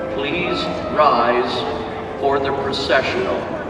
Please rise for the processional.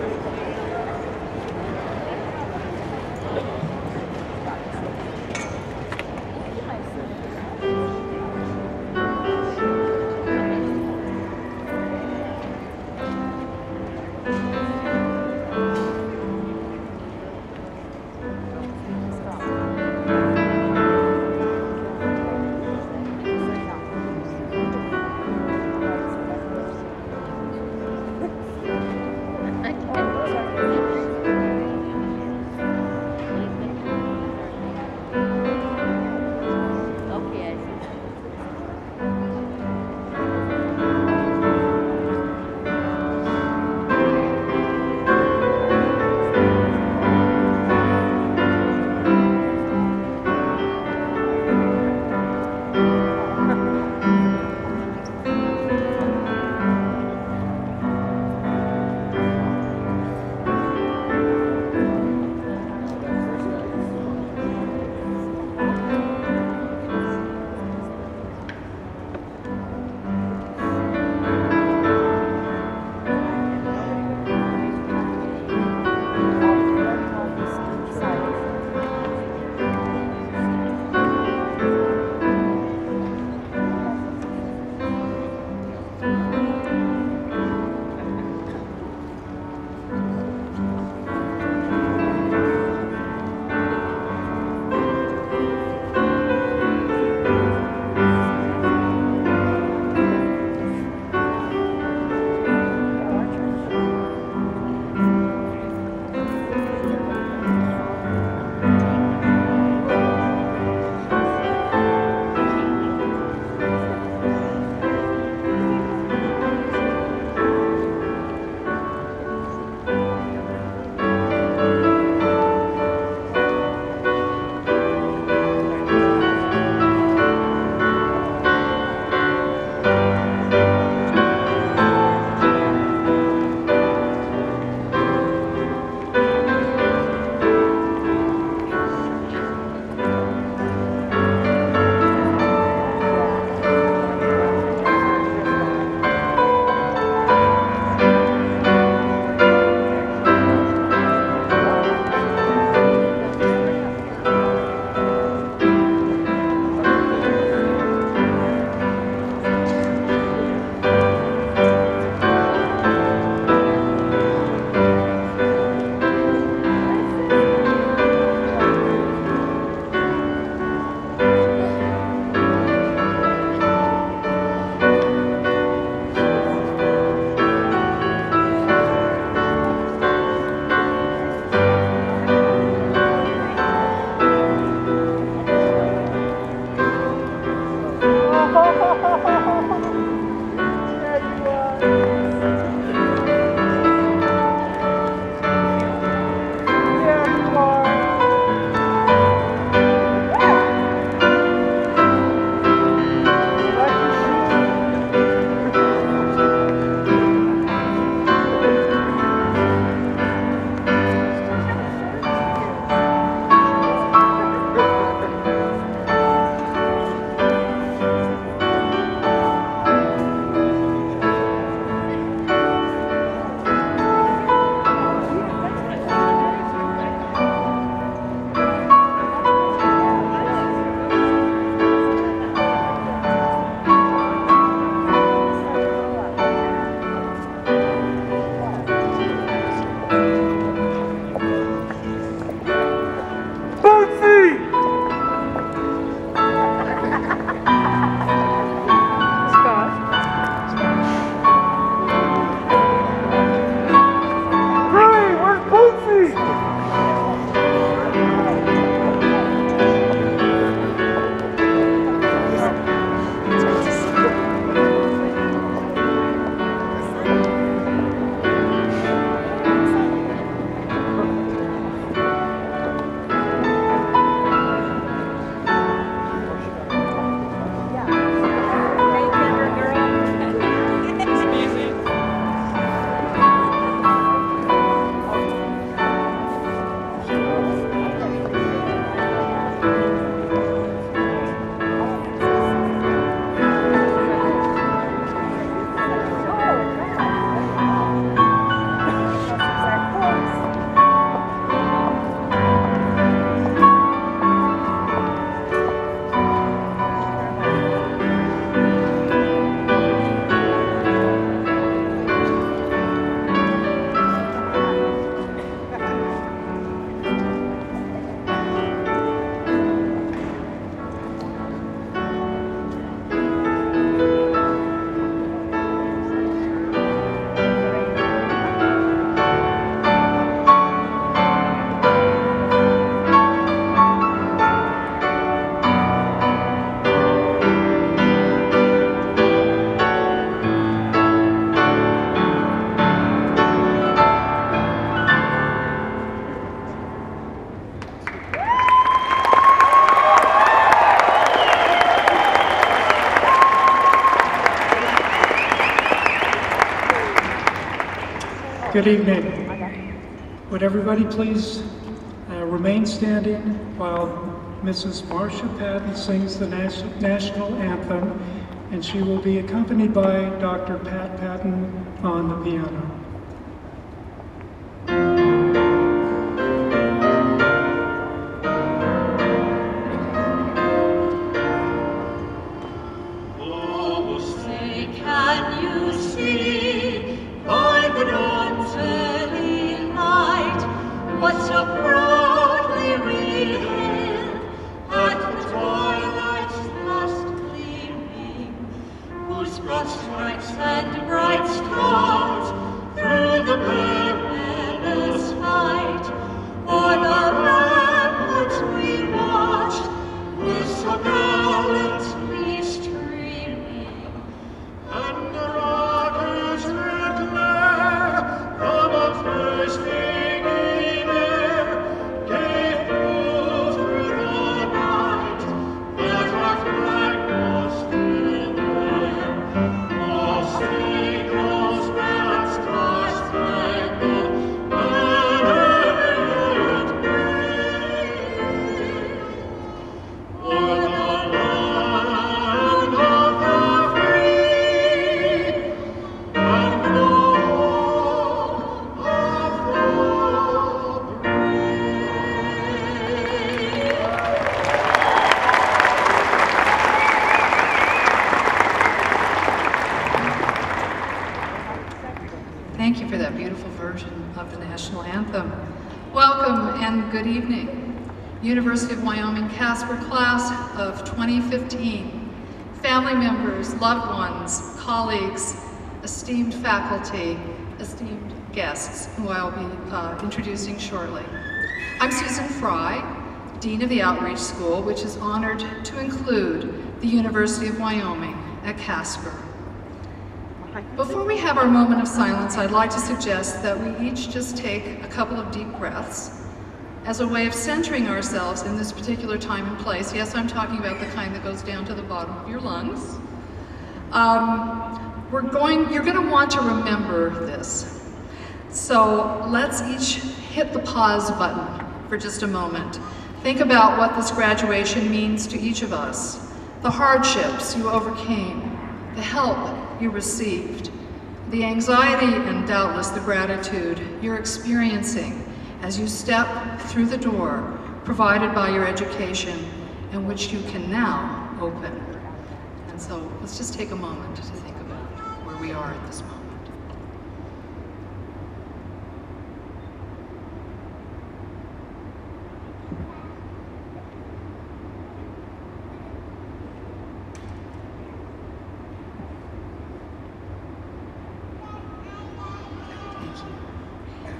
Good evening. Would everybody please remain standing while Mrs. Marcia Patton sings the national anthem, and she will be accompanied by Dr. Pat Patton on the piano. Thank you for that beautiful version of the national anthem. Welcome and good evening. University of Wyoming Casper class of 2015. Family members, loved ones, colleagues, esteemed faculty, esteemed guests, who I'll be introducing shortly. I'm Susan Fry, Dean of the Outreach School, which is honored to include the University of Wyoming at Casper. Before we have our moment of silence, I'd like to suggest that we each just take a couple of deep breaths as a way of centering ourselves in this particular time and place. Yes, I'm talking about the kind that goes down to the bottom of your lungs. You're going to want to remember this. So let's each hit the pause button for just a moment. Think about what this graduation means to each of us, the hardships you overcame, the help you received, the anxiety and doubtless the gratitude you're experiencing as you step through the door provided by your education and which you can now open. And so let's just take a moment to think about where we are at this moment.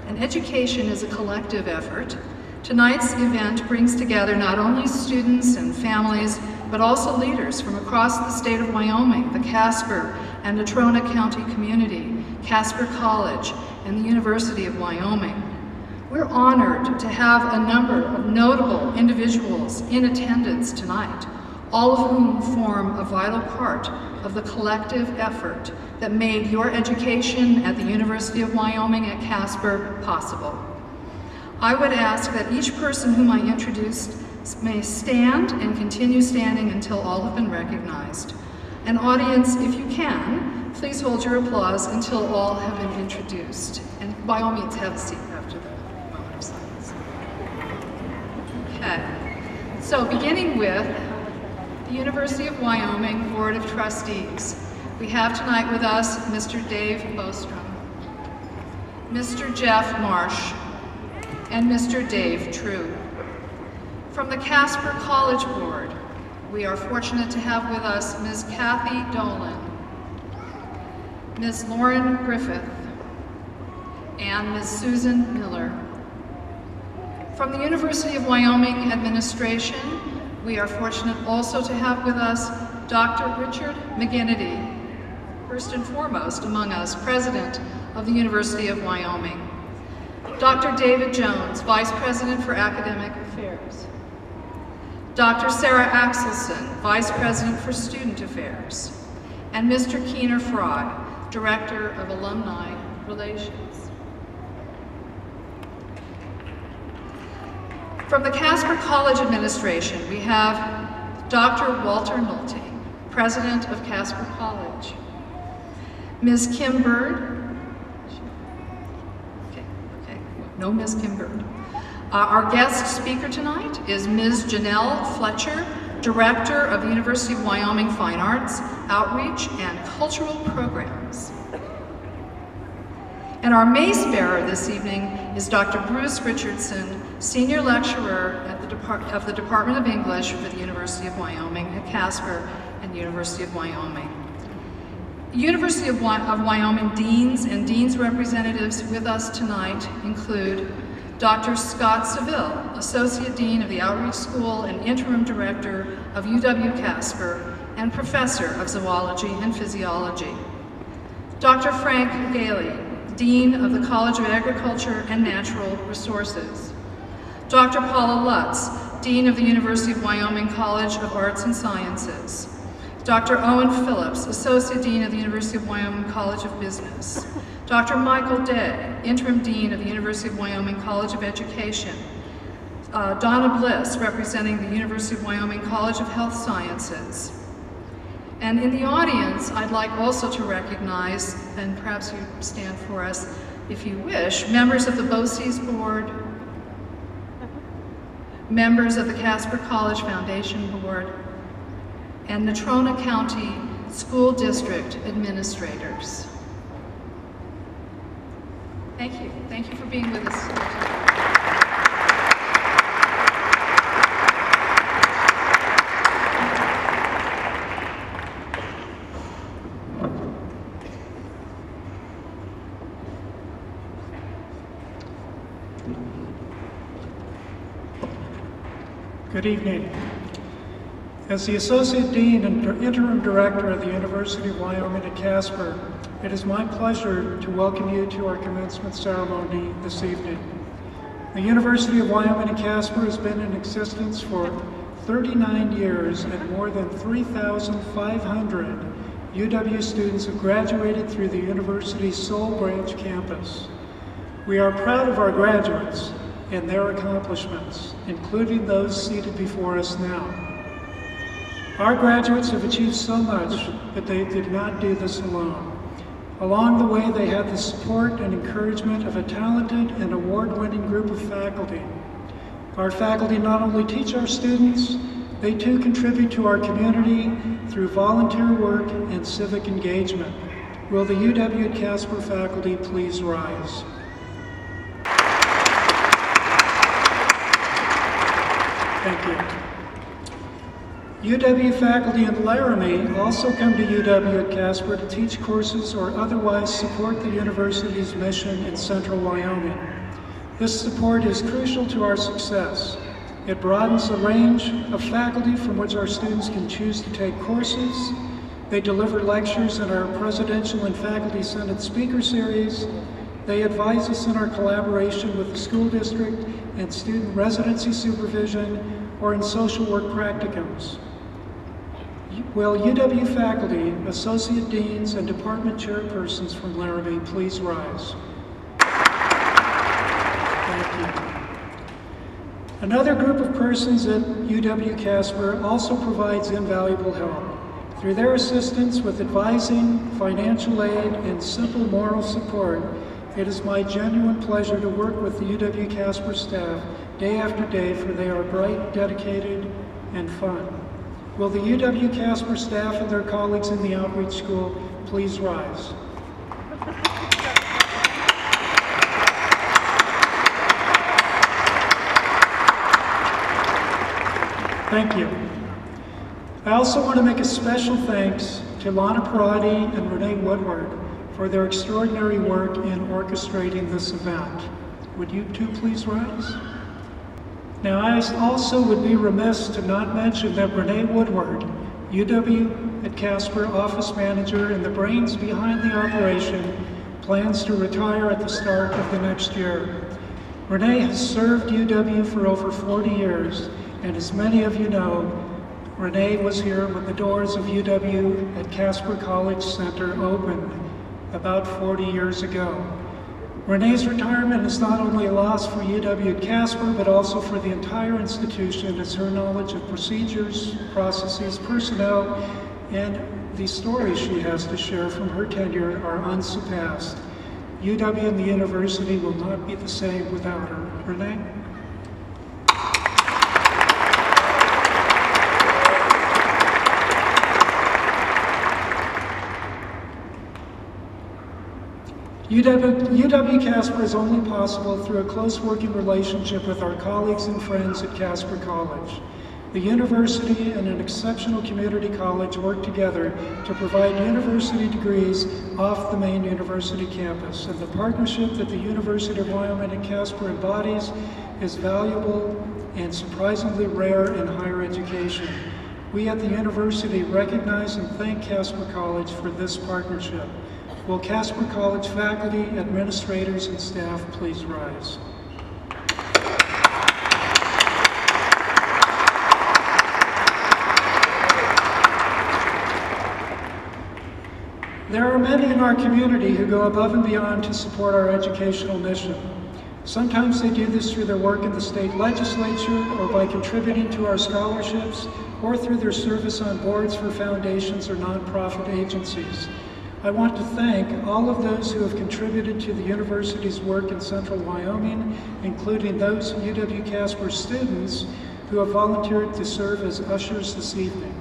And education is a collective effort. Tonight's event brings together not only students and families, but also leaders from across the state of Wyoming, the Casper and Natrona County community, Casper College, and the University of Wyoming. We're honored to have a number of notable individuals in attendance tonight, all of whom form a vital part of the collective effort that made your education at the University of Wyoming at Casper possible. I would ask that each person whom I introduced may stand and continue standing until all have been recognized. An audience, if you can, please hold your applause until all have been introduced. And by all means, have a seat after the moment of silence. Okay, so beginning with the University of Wyoming Board of Trustees. We have tonight with us Mr. Dave Bostrom, Mr. Jeff Marsh, and Mr. Dave True. From the Casper College Board, we are fortunate to have with us Ms. Kathy Dolan, Ms. Lauren Griffith, and Ms. Susan Miller. From the University of Wyoming Administration, we are fortunate also to have with us Dr. Richard McGinnity, first and foremost among us, President of the University of Wyoming. Dr. David Jones, Vice President for Academic Affairs. Dr. Sarah Axelson, Vice President for Student Affairs. And Mr. Keener Fry, Director of Alumni Relations. From the Casper College Administration, we have Dr. Walter Nolte, President of Casper College. Ms. Kim Bird. Okay, no Ms. Kim Bird. Our guest speaker tonight is Ms. Janelle Fletcher, Director of the University of Wyoming Fine Arts, Outreach, and Cultural Programs. And our mace bearer this evening is Dr. Bruce Richardson, Senior Lecturer at the Department of English for the University of Wyoming at Casper and the University of Wyoming. University of Wyoming deans and deans representatives with us tonight include Dr. Scott Seville, Associate Dean of the Outreach School and Interim Director of UW-Casper and Professor of Zoology and Physiology. Dr. Frank Gailey, Dean of the College of Agriculture and Natural Resources. Dr. Paula Lutz, Dean of the University of Wyoming College of Arts and Sciences. Dr. Owen Phillips, Associate Dean of the University of Wyoming College of Business. Dr. Michael Day, Interim Dean of the University of Wyoming College of Education. Donna Bliss, representing the University of Wyoming College of Health Sciences. And in the audience, I'd like also to recognize, and perhaps you stand for us if you wish, members of the BOCES Board, members of the Casper College Foundation Board, and Natrona County School District administrators. Thank you. Thank you for being with us today. Good evening. As the Associate Dean and Interim Director of the University of Wyoming at Casper, it is my pleasure to welcome you to our commencement ceremony this evening. The University of Wyoming at Casper has been in existence for 39 years, and more than 3,500 UW students have graduated through the university's Soul Branch campus. We are proud of our graduates and their accomplishments, including those seated before us now. Our graduates have achieved so much, but they did not do this alone. Along the way, they had the support and encouragement of a talented and award-winning group of faculty. Our faculty not only teach our students, they too contribute to our community through volunteer work and civic engagement. Will the UW at Casper faculty please rise? Thank you. UW faculty in Laramie also come to UW at Casper to teach courses or otherwise support the university's mission in central Wyoming. This support is crucial to our success. It broadens the range of faculty from which our students can choose to take courses. They deliver lectures in our Presidential and Faculty Senate Speaker Series. They advise us in our collaboration with the school district and student residency supervision or in social work practicums. Will UW faculty, associate deans, and department chairpersons from Laramie please rise? Thank you. Another group of persons at UW-Casper also provides invaluable help. Through their assistance with advising, financial aid, and simple moral support, it is my genuine pleasure to work with the UW-Casper staff day after day, for they are bright, dedicated, and fun. Will the UW-Casper staff and their colleagues in the Outreach School please rise? Thank you. I also want to make a special thanks to Lana Parati and Renee Woodward for their extraordinary work in orchestrating this event. Would you two please rise? Now, I also would be remiss to not mention that Renee Woodward, UW at Casper office manager and the brains behind the operation, plans to retire at the start of the next year. Renee has served UW for over 40 years, and as many of you know, Renee was here when the doors of UW at Casper College Center opened about 40 years ago. Renee's retirement is not only a loss for UW at Casper, but also for the entire institution, as her knowledge of procedures, processes, personnel, and the stories she has to share from her tenure are unsurpassed. UW and the university will not be the same without her. Renee? UW Casper is only possible through a close working relationship with our colleagues and friends at Casper College. The university and an exceptional community college work together to provide university degrees off the main university campus, and the partnership that the University of Wyoming and Casper embodies is valuable and surprisingly rare in higher education. We at the university recognize and thank Casper College for this partnership. Will Casper College faculty, administrators, and staff please rise? There are many in our community who go above and beyond to support our educational mission. Sometimes they do this through their work in the state legislature, or by contributing to our scholarships, or through their service on boards for foundations or nonprofit agencies. I want to thank all of those who have contributed to the university's work in central Wyoming, including those UW-Casper students who have volunteered to serve as ushers this evening.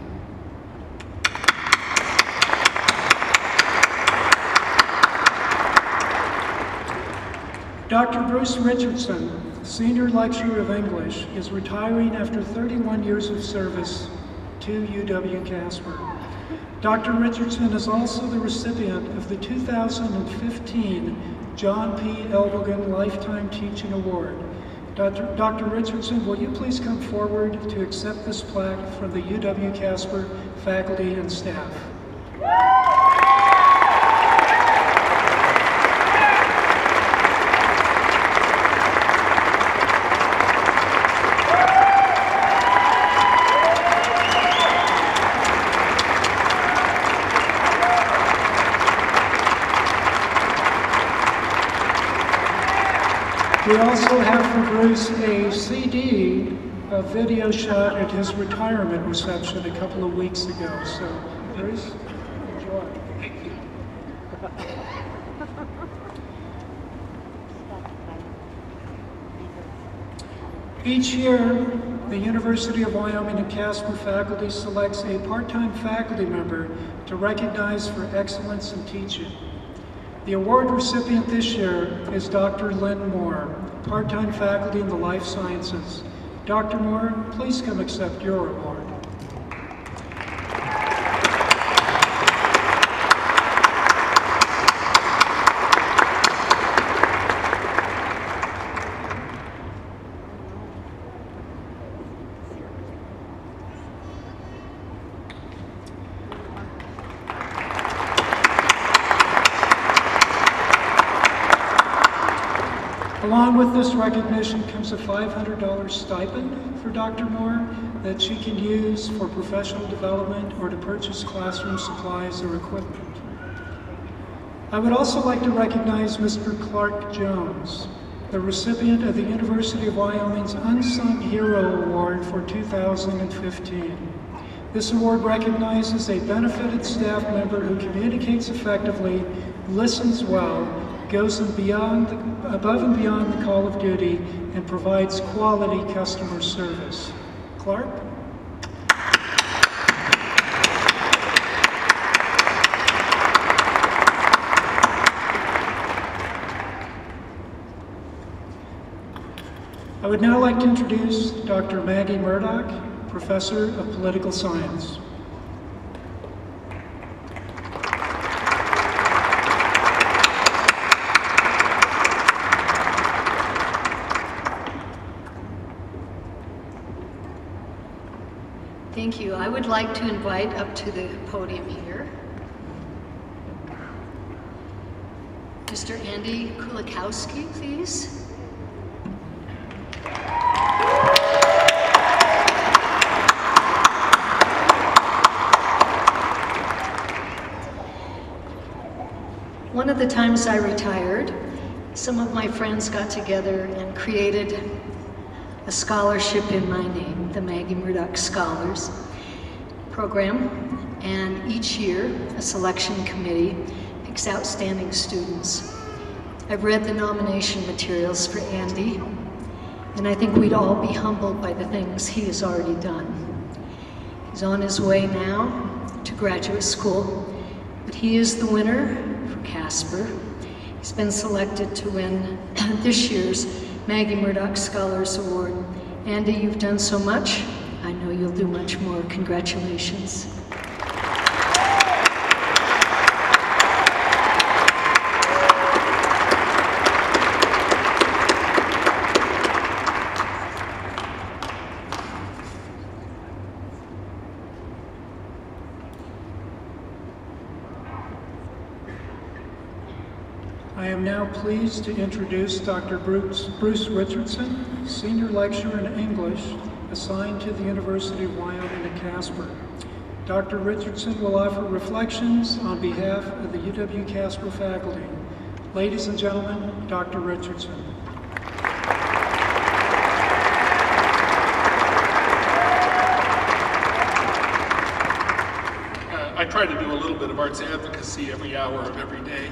Dr. Bruce Richardson, Senior Lecturer of English, is retiring after 31 years of service to UW-Casper. Dr. Richardson is also the recipient of the 2015 John P. Elbogen Lifetime Teaching Award. Dr. Richardson, will you please come forward to accept this plaque from the UW-Casper faculty and staff? We also have for Bruce a CD, a video shot at his retirement reception a couple of weeks ago. So, Bruce, enjoy. Thank you. Each year, the University of Wyoming and Casper faculty selects a part-time faculty member to recognize for excellence in teaching. The award recipient this year is Dr. Lynn Moore, part-time faculty in the life sciences. Dr. Moore, please come accept your award. Along with this recognition comes a $500 stipend for Dr. Moore that she can use for professional development or to purchase classroom supplies or equipment. I would also like to recognize Mr. Clark Jones, the recipient of the University of Wyoming's Unsung Hero Award for 2015. This award recognizes a benefited staff member who communicates effectively, listens well, goes above and beyond the call of duty, and provides quality customer service. Clark? I would now like to introduce Dr. Maggie Murdoch, Professor of Political Science. Thank you. I would like to invite up to the podium here Mr. Andy Kulikowski, please. One of the times I retired, some of my friends got together and created a scholarship in my name, the Maggie Murdoch Scholars Program, and each year a selection committee picks outstanding students. I've read the nomination materials for Andy, and I think we'd all be humbled by the things he has already done. He's on his way now to graduate school, but he is the winner for Casper. He's been selected to win this year's Maggie Murdoch Scholars Award. Andy, you've done so much. I know you'll do much more. Congratulations. I am now pleased to introduce Dr. Bruce Richardson, Senior Lecturer in English, assigned to the University of Wyoming at Casper. Dr. Richardson will offer reflections on behalf of the UW-Casper faculty. Ladies and gentlemen, Dr. Richardson. I try to do a little bit of arts advocacy every hour of every day.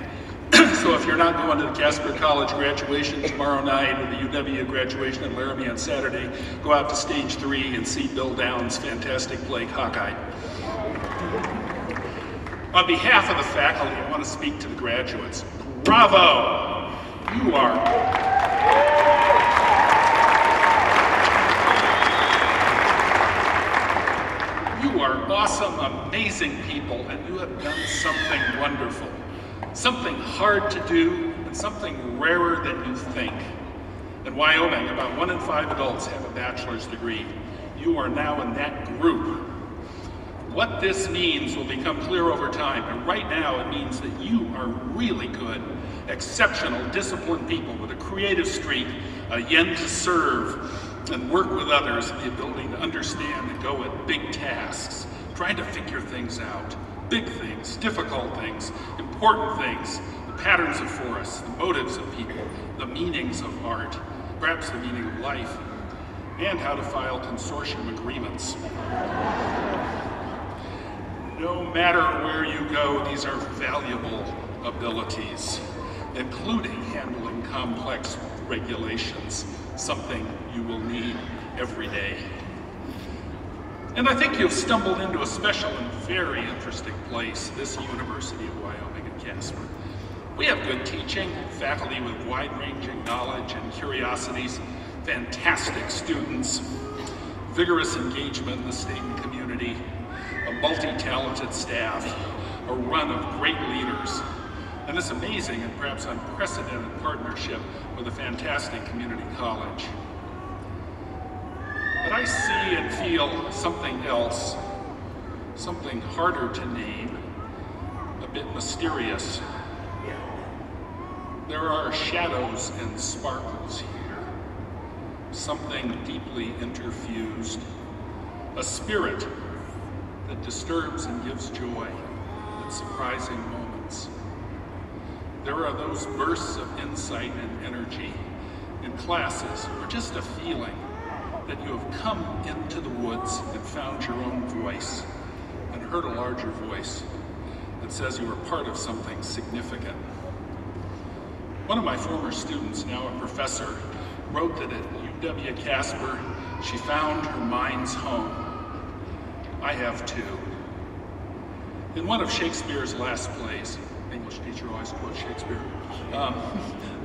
So if you're not going to the Casper College graduation tomorrow night or the UW graduation in Laramie on Saturday, go out to stage 3 and see Bill Downs' fantastic play, Hawkeye. On behalf of the faculty, I want to speak to the graduates. Bravo! You are awesome, amazing people, and you have done something wonderful. Something hard to do, and something rarer than you think. In Wyoming, about 1 in 5 adults have a bachelor's degree. You are now in that group. What this means will become clear over time, and right now it means that you are really good, exceptional, disciplined people with a creative streak, a yen to serve, and work with others, and the ability to understand and go at big tasks, trying to figure things out. Big things, difficult things, important things, the patterns of forests, the motives of people, the meanings of art, perhaps the meaning of life, and how to file consortium agreements. No matter where you go, these are valuable abilities, including handling complex regulations, something you will need every day. And I think you've stumbled into a special and very interesting place, this University of Wyoming at Casper. We have good teaching, faculty with wide-ranging knowledge and curiosities, fantastic students, vigorous engagement in the state and community, a multi-talented staff, a run of great leaders, and this amazing and perhaps unprecedented partnership with a fantastic community college. But I see and feel something else, something harder to name, a bit mysterious. There are shadows and sparkles here, something deeply interfused, a spirit that disturbs and gives joy at surprising moments. There are those bursts of insight and energy in classes, or just a feeling that you have come into the woods and found your own voice and heard a larger voice that says you are part of something significant. One of my former students, now a professor, wrote that at UW-Casper, she found her mind's home. I have too. In one of Shakespeare's last plays, English teacher always quotes Shakespeare,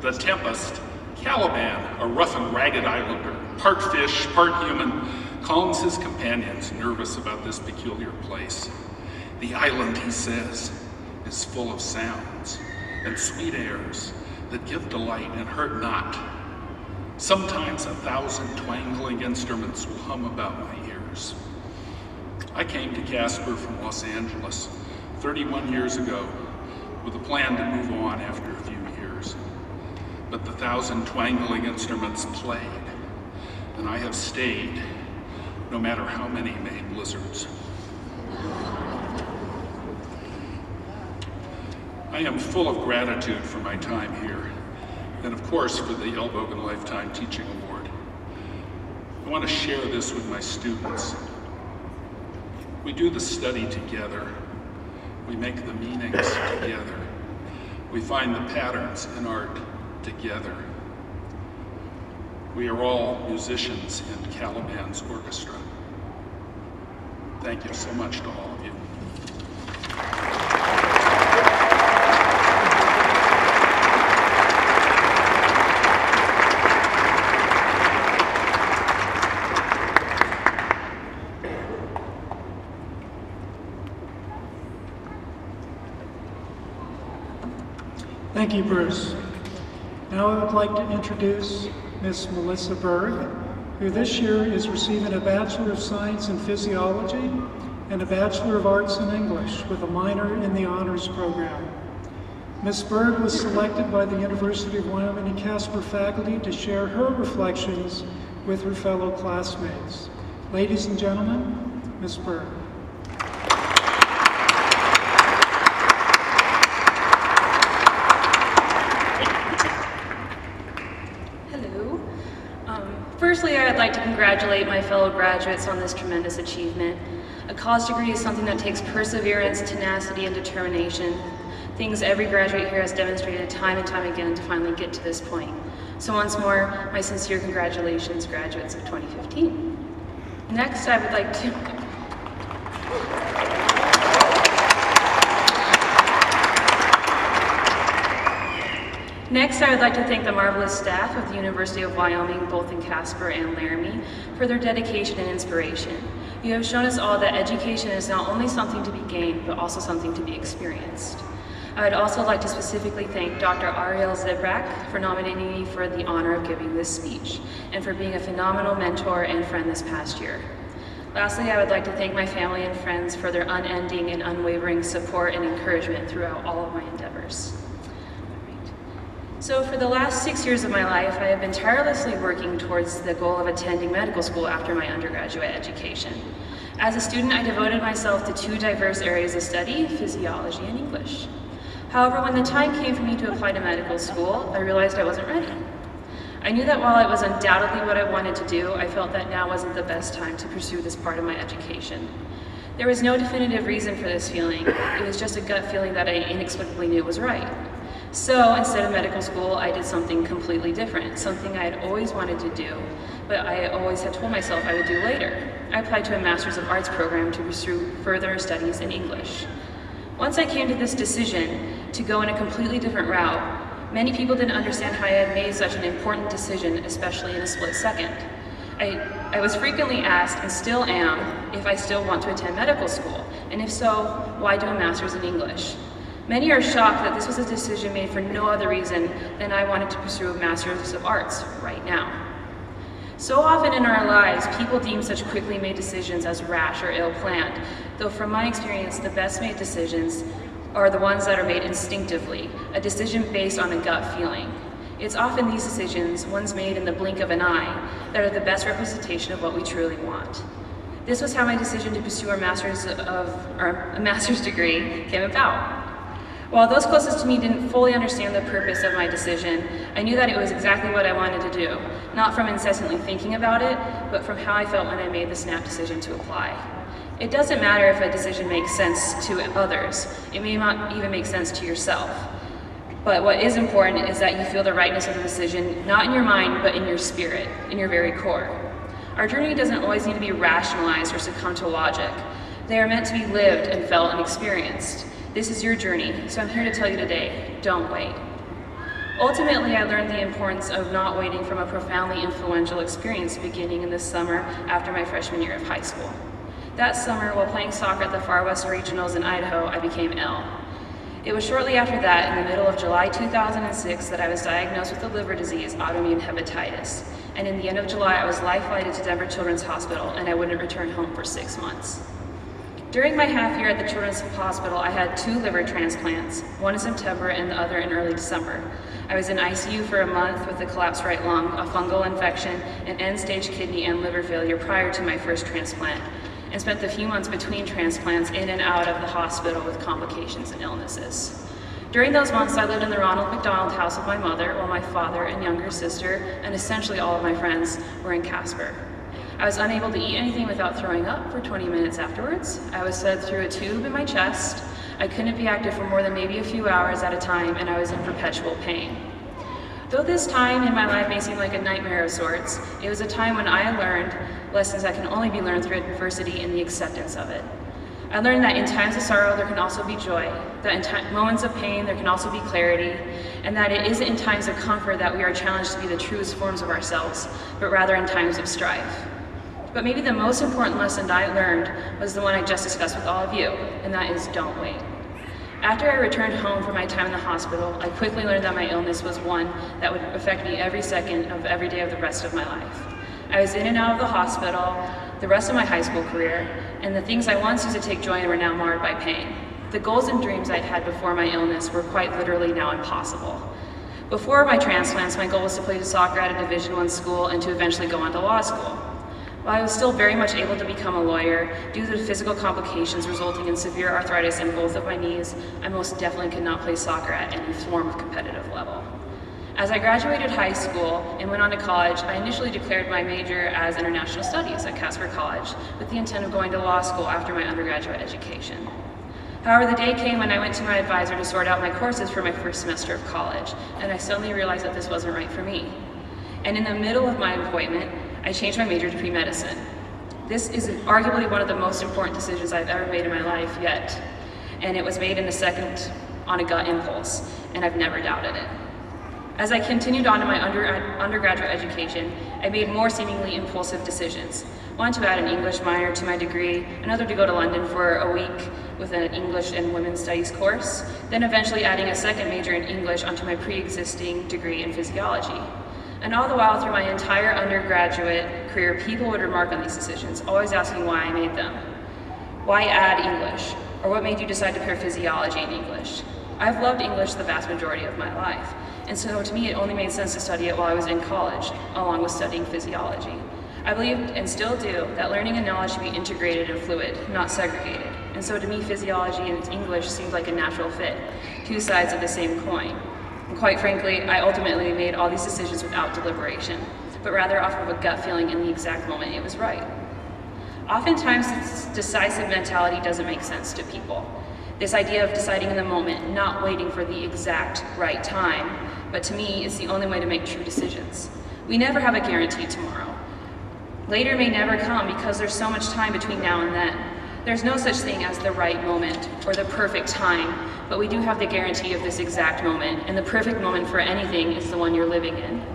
The Tempest, Caliban, a rough and ragged islander, part fish, part human, calms his companions, nervous about this peculiar place. The island, he says, is full of sounds and sweet airs that give delight and hurt not. Sometimes 1,000 twangling instruments will hum about my ears. I came to Casper from Los Angeles 31 years ago with a plan to move on after a few years. But the 1,000 twangling instruments played, and I have stayed, no matter how many made blizzards. I am full of gratitude for my time here, and of course for the L. Bogan Lifetime Teaching Award. I want to share this with my students. We do the study together. We make the meanings together. We find the patterns in art together. We are all musicians in Caliban's orchestra. Thank you so much to all of you. Thank you, Bruce. Now I would like to introduce Miss Melissa Berg, who this year is receiving a Bachelor of Science in Physiology and a Bachelor of Arts in English with a minor in the Honors Program. Ms. Berg was selected by the University of Wyoming and Casper faculty to share her reflections with her fellow classmates. Ladies and gentlemen, Ms. Berg. Firstly, I'd like to congratulate my fellow graduates on this tremendous achievement. A college degree is something that takes perseverance, tenacity, and determination, things every graduate here has demonstrated time and time again to finally get to this point. So once more, my sincere congratulations, graduates of 2015. Next, I would like to... Next, I would like to thank the marvelous staff of the University of Wyoming, both in Casper and Laramie, for their dedication and inspiration. You have shown us all that education is not only something to be gained, but also something to be experienced. I would also like to specifically thank Dr. Ariel Zibrak for nominating me for the honor of giving this speech, and for being a phenomenal mentor and friend this past year. Lastly, I would like to thank my family and friends for their unending and unwavering support and encouragement throughout all of my endeavors. So for the last 6 years of my life, I have been tirelessly working towards the goal of attending medical school after my undergraduate education. As a student, I devoted myself to two diverse areas of study, physiology and English. However, when the time came for me to apply to medical school, I realized I wasn't ready. I knew that while it was undoubtedly what I wanted to do, I felt that now wasn't the best time to pursue this part of my education. There was no definitive reason for this feeling. It was just a gut feeling that I inexplicably knew was right. So instead of medical school, I did something completely different, something I had always wanted to do, but I always had told myself I would do later. I applied to a Master's of Arts program to pursue further studies in English. Once I came to this decision to go in a completely different route, many people didn't understand how I had made such an important decision, especially in a split second. I was frequently asked, and still am, if I still want to attend medical school, and if so, why do a Master's in English? Many are shocked that this was a decision made for no other reason than I wanted to pursue a Master's of Arts right now. So often in our lives, people deem such quickly made decisions as rash or ill-planned, though from my experience, the best made decisions are the ones that are made instinctively, a decision based on a gut feeling. It's often these decisions, ones made in the blink of an eye, that are the best representation of what we truly want. This was how my decision to pursue a master's degree came about. While those closest to me didn't fully understand the purpose of my decision, I knew that it was exactly what I wanted to do, not from incessantly thinking about it, but from how I felt when I made the snap decision to apply. It doesn't matter if a decision makes sense to others. It may not even make sense to yourself. But what is important is that you feel the rightness of the decision, not in your mind, but in your spirit, in your very core. Our journey doesn't always need to be rationalized or succumb to logic. They are meant to be lived and felt and experienced. This is your journey, so I'm here to tell you today, don't wait. Ultimately, I learned the importance of not waiting from a profoundly influential experience beginning in the summer after my freshman year of high school. That summer, while playing soccer at the Far West Regionals in Idaho, I became ill. It was shortly after that, in the middle of July 2006, that I was diagnosed with a liver disease, autoimmune hepatitis. And in the end of July, I was life-flighted to Denver Children's Hospital, and I wouldn't return home for 6 months. During my half year at the Children's Hospital, I had 2 liver transplants, one in September and the other in early December. I was in ICU for a month with a collapsed right lung, a fungal infection, and end-stage kidney and liver failure prior to my first transplant, and spent the few months between transplants in and out of the hospital with complications and illnesses. During those months, I lived in the Ronald McDonald house with my mother, while my father and younger sister, and essentially all of my friends, were in Casper. I was unable to eat anything without throwing up for 20 minutes afterwards. I was fed through a tube in my chest. I couldn't be active for more than maybe a few hours at a time, and I was in perpetual pain. Though this time in my life may seem like a nightmare of sorts, it was a time when I learned lessons that can only be learned through adversity and the acceptance of it. I learned that in times of sorrow there can also be joy, that in moments of pain there can also be clarity, and that it isn't in times of comfort that we are challenged to be the truest forms of ourselves, but rather in times of strife. But maybe the most important lesson I learned was the one I just discussed with all of you, and that is don't wait. After I returned home from my time in the hospital, I quickly learned that my illness was one that would affect me every second of every day of the rest of my life. I was in and out of the hospital the rest of my high school career, and the things I once used to take joy in were now marred by pain. The goals and dreams I'd had before my illness were quite literally now impossible. Before my transplants, my goal was to play soccer at a Division I school and to eventually go on to law school. While I was still very much able to become a lawyer, due to the physical complications resulting in severe arthritis in both of my knees, I most definitely could not play soccer at any form of competitive level. As I graduated high school and went on to college, I initially declared my major as International Studies at Casper College with the intent of going to law school after my undergraduate education. However, the day came when I went to my advisor to sort out my courses for my first semester of college, and I suddenly realized that this wasn't right for me. And in the middle of my appointment, I changed my major to pre-medicine. This is arguably one of the most important decisions I've ever made in my life yet, and it was made in a second on a gut impulse, and I've never doubted it. As I continued on in my undergraduate education, I made more seemingly impulsive decisions. One to add an English minor to my degree, another to go to London for a week with an English and Women's Studies course, then eventually adding a second major in English onto my pre-existing degree in physiology. And all the while through my entire undergraduate career, people would remark on these decisions, always asking why I made them. Why add English? Or what made you decide to pair physiology and English? I've loved English the vast majority of my life, and so to me it only made sense to study it while I was in college, along with studying physiology. I believed, and still do, that learning and knowledge should be integrated and fluid, not segregated. And so to me, physiology and English seemed like a natural fit, two sides of the same coin. And quite frankly, I ultimately made all these decisions without deliberation, but rather off of a gut feeling in the exact moment it was right. Oftentimes, this decisive mentality doesn't make sense to people. This idea of deciding in the moment, not waiting for the exact right time, but to me, it's the only way to make true decisions. We never have a guaranteed tomorrow. Later may never come because there's so much time between now and then. There's no such thing as the right moment or the perfect time, but we do have the guarantee of this exact moment, and the perfect moment for anything is the one you're living in.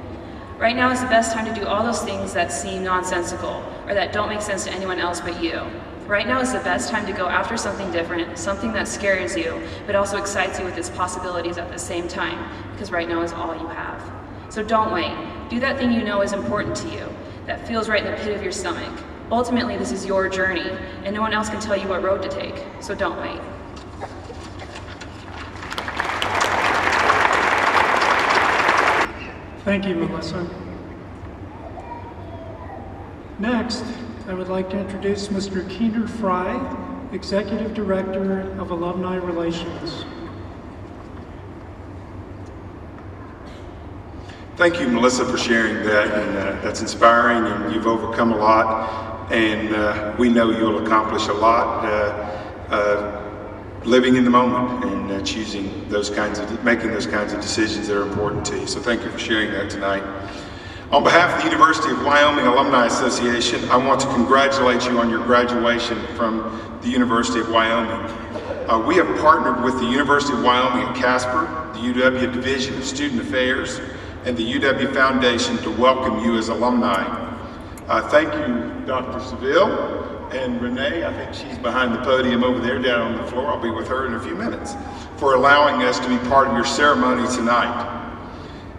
Right now is the best time to do all those things that seem nonsensical or that don't make sense to anyone else but you. Right now is the best time to go after something different, something that scares you, but also excites you with its possibilities at the same time, because right now is all you have. So don't wait. Do that thing you know is important to you, that feels right in the pit of your stomach. Ultimately, this is your journey, and no one else can tell you what road to take, so don't wait. Thank you, Melissa. Next, I would like to introduce Mr. Keener Fry, Executive Director of Alumni Relations. Thank you, Melissa, for sharing that, and that's inspiring, and you've overcome a lot, and we know you'll accomplish a lot living in the moment and choosing those kinds of, making those kinds of decisions that are important to you. So thank you for sharing that tonight. On behalf of the University of Wyoming Alumni Association, I want to congratulate you on your graduation from the University of Wyoming. We have partnered with the University of Wyoming at Casper, the UW Division of Student Affairs, and the UW Foundation to welcome you as alumni. Thank you, Dr. Seville, and Renee, I think she's behind the podium over there down on the floor. I'll be with her in a few minutes, for allowing us to be part of your ceremony tonight.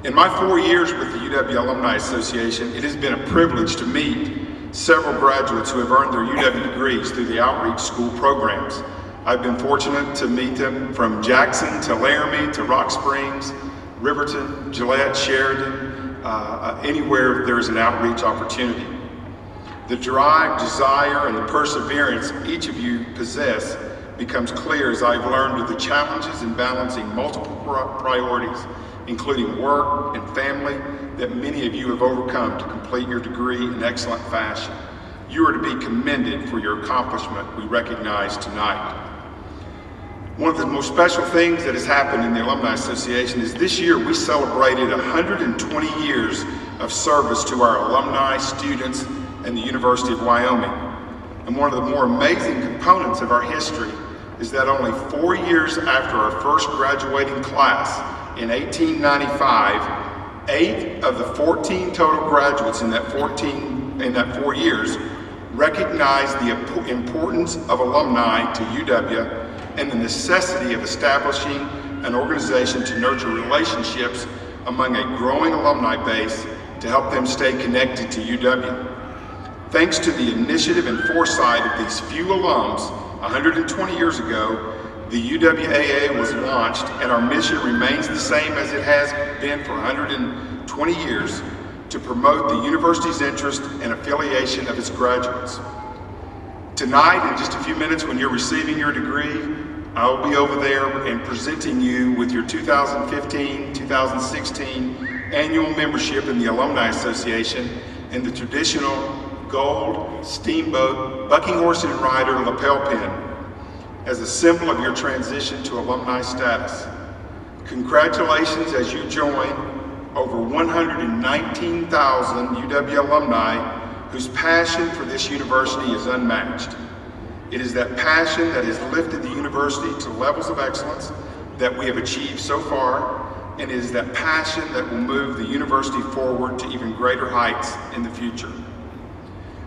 In my 4 years with the UW Alumni Association, it has been a privilege to meet several graduates who have earned their UW degrees through the outreach school programs. I've been fortunate to meet them from Jackson to Laramie to Rock Springs, Riverton, Gillette, Sheridan, anywhere there is an outreach opportunity. The drive, desire, and the perseverance each of you possess becomes clear as I've learned of the challenges in balancing multiple priorities, including work and family, that many of you have overcome to complete your degree in excellent fashion. You are to be commended for your accomplishment we recognize tonight. One of the most special things that has happened in the Alumni Association is this year we celebrated 120 years of service to our alumni, students, and the University of Wyoming. And one of the more amazing components of our history is that only 4 years after our first graduating class in 1895, 8 of the 14 total graduates in that 4 years recognized the importance of alumni to UW and the necessity of establishing an organization to nurture relationships among a growing alumni base to help them stay connected to UW. Thanks to the initiative and foresight of these few alums, 120 years ago, the UWAA was launched, and our mission remains the same as it has been for 120 years, to promote the university's interest and affiliation of its graduates. Tonight, in just a few minutes when you're receiving your degree, I'll be over there and presenting you with your 2015-2016 annual membership in the Alumni Association in the traditional gold steamboat bucking horse and rider lapel pin as a symbol of your transition to alumni status. Congratulations as you join over 119,000 UW alumni whose passion for this university is unmatched. It is that passion that has lifted the university to levels of excellence that we have achieved so far, and it is that passion that will move the university forward to even greater heights in the future.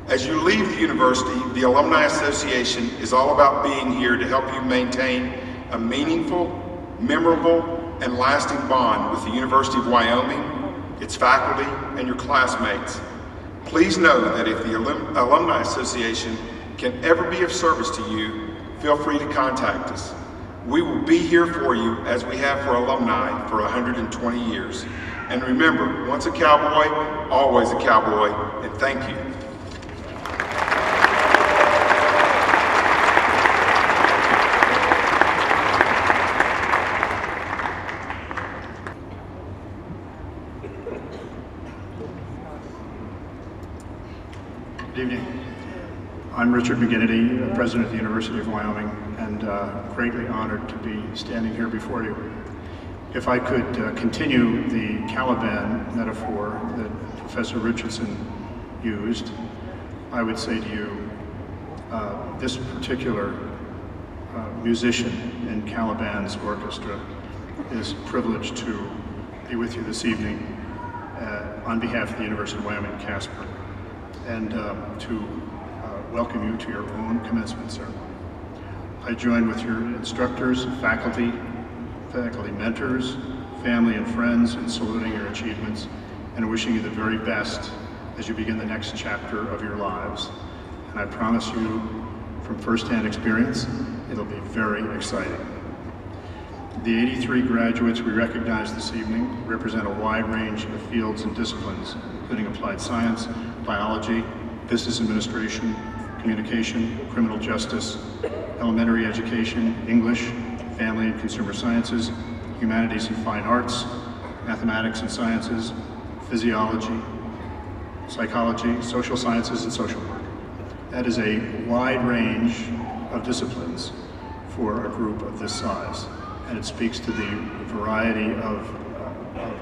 As you leave the university, the Alumni Association is all about being here to help you maintain a meaningful, memorable, and lasting bond with the University of Wyoming, its faculty, and your classmates. Please know that if the Alumni Association can ever be of service to you, feel free to contact us. We will be here for you as we have for alumni for 120 years. And remember, once a cowboy, always a cowboy, and thank you. Good evening. I'm Richard McGinnity, President of the University of Wyoming, and greatly honored to be standing here before you. If I could continue the Caliban metaphor that Professor Richardson used, I would say to you, this particular musician in Caliban's orchestra is privileged to be with you this evening on behalf of the University of Wyoming, Casper, and to welcome you to your own commencement ceremony. I join with your instructors, faculty mentors, family and friends in saluting your achievements and wishing you the very best as you begin the next chapter of your lives. And I promise you from firsthand experience, it'll be very exciting. The 83 graduates we recognize this evening represent a wide range of fields and disciplines, including applied science, biology, business administration, communication, criminal justice, elementary education, English, family and consumer sciences, humanities and fine arts, mathematics and sciences, physiology, psychology, social sciences, and social work. That is a wide range of disciplines for a group of this size, and it speaks to the variety of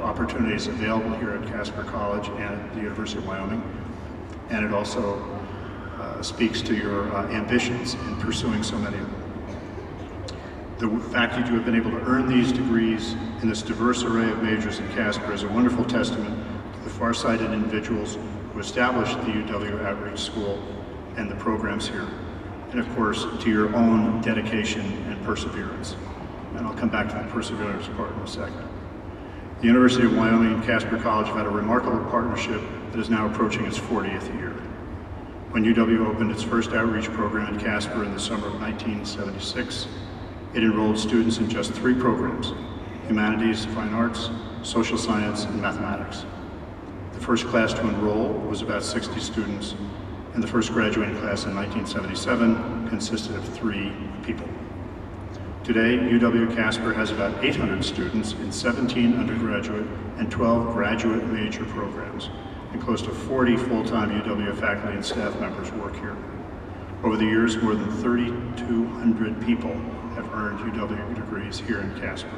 opportunities available here at Casper College and at the University of Wyoming, and it also speaks to your ambitions in pursuing so many of them. The fact that you have been able to earn these degrees in this diverse array of majors in Casper is a wonderful testament to the far-sighted individuals who established the UW Outreach School and the programs here, and of course to your own dedication and perseverance. And I'll come back to the perseverance part in a second. The University of Wyoming and Casper College have had a remarkable partnership that is now approaching its 40th year. When UW opened its first outreach program in Casper in the summer of 1976, it enrolled students in just 3 programs: humanities, fine arts, social science, and mathematics. The first class to enroll was about 60 students, and the first graduating class in 1977 consisted of 3 people. Today, UW-Casper has about 800 students in 17 undergraduate and 12 graduate major programs, and close to 40 full-time UW faculty and staff members work here. Over the years, more than 3,200 people have earned UW degrees here in Casper.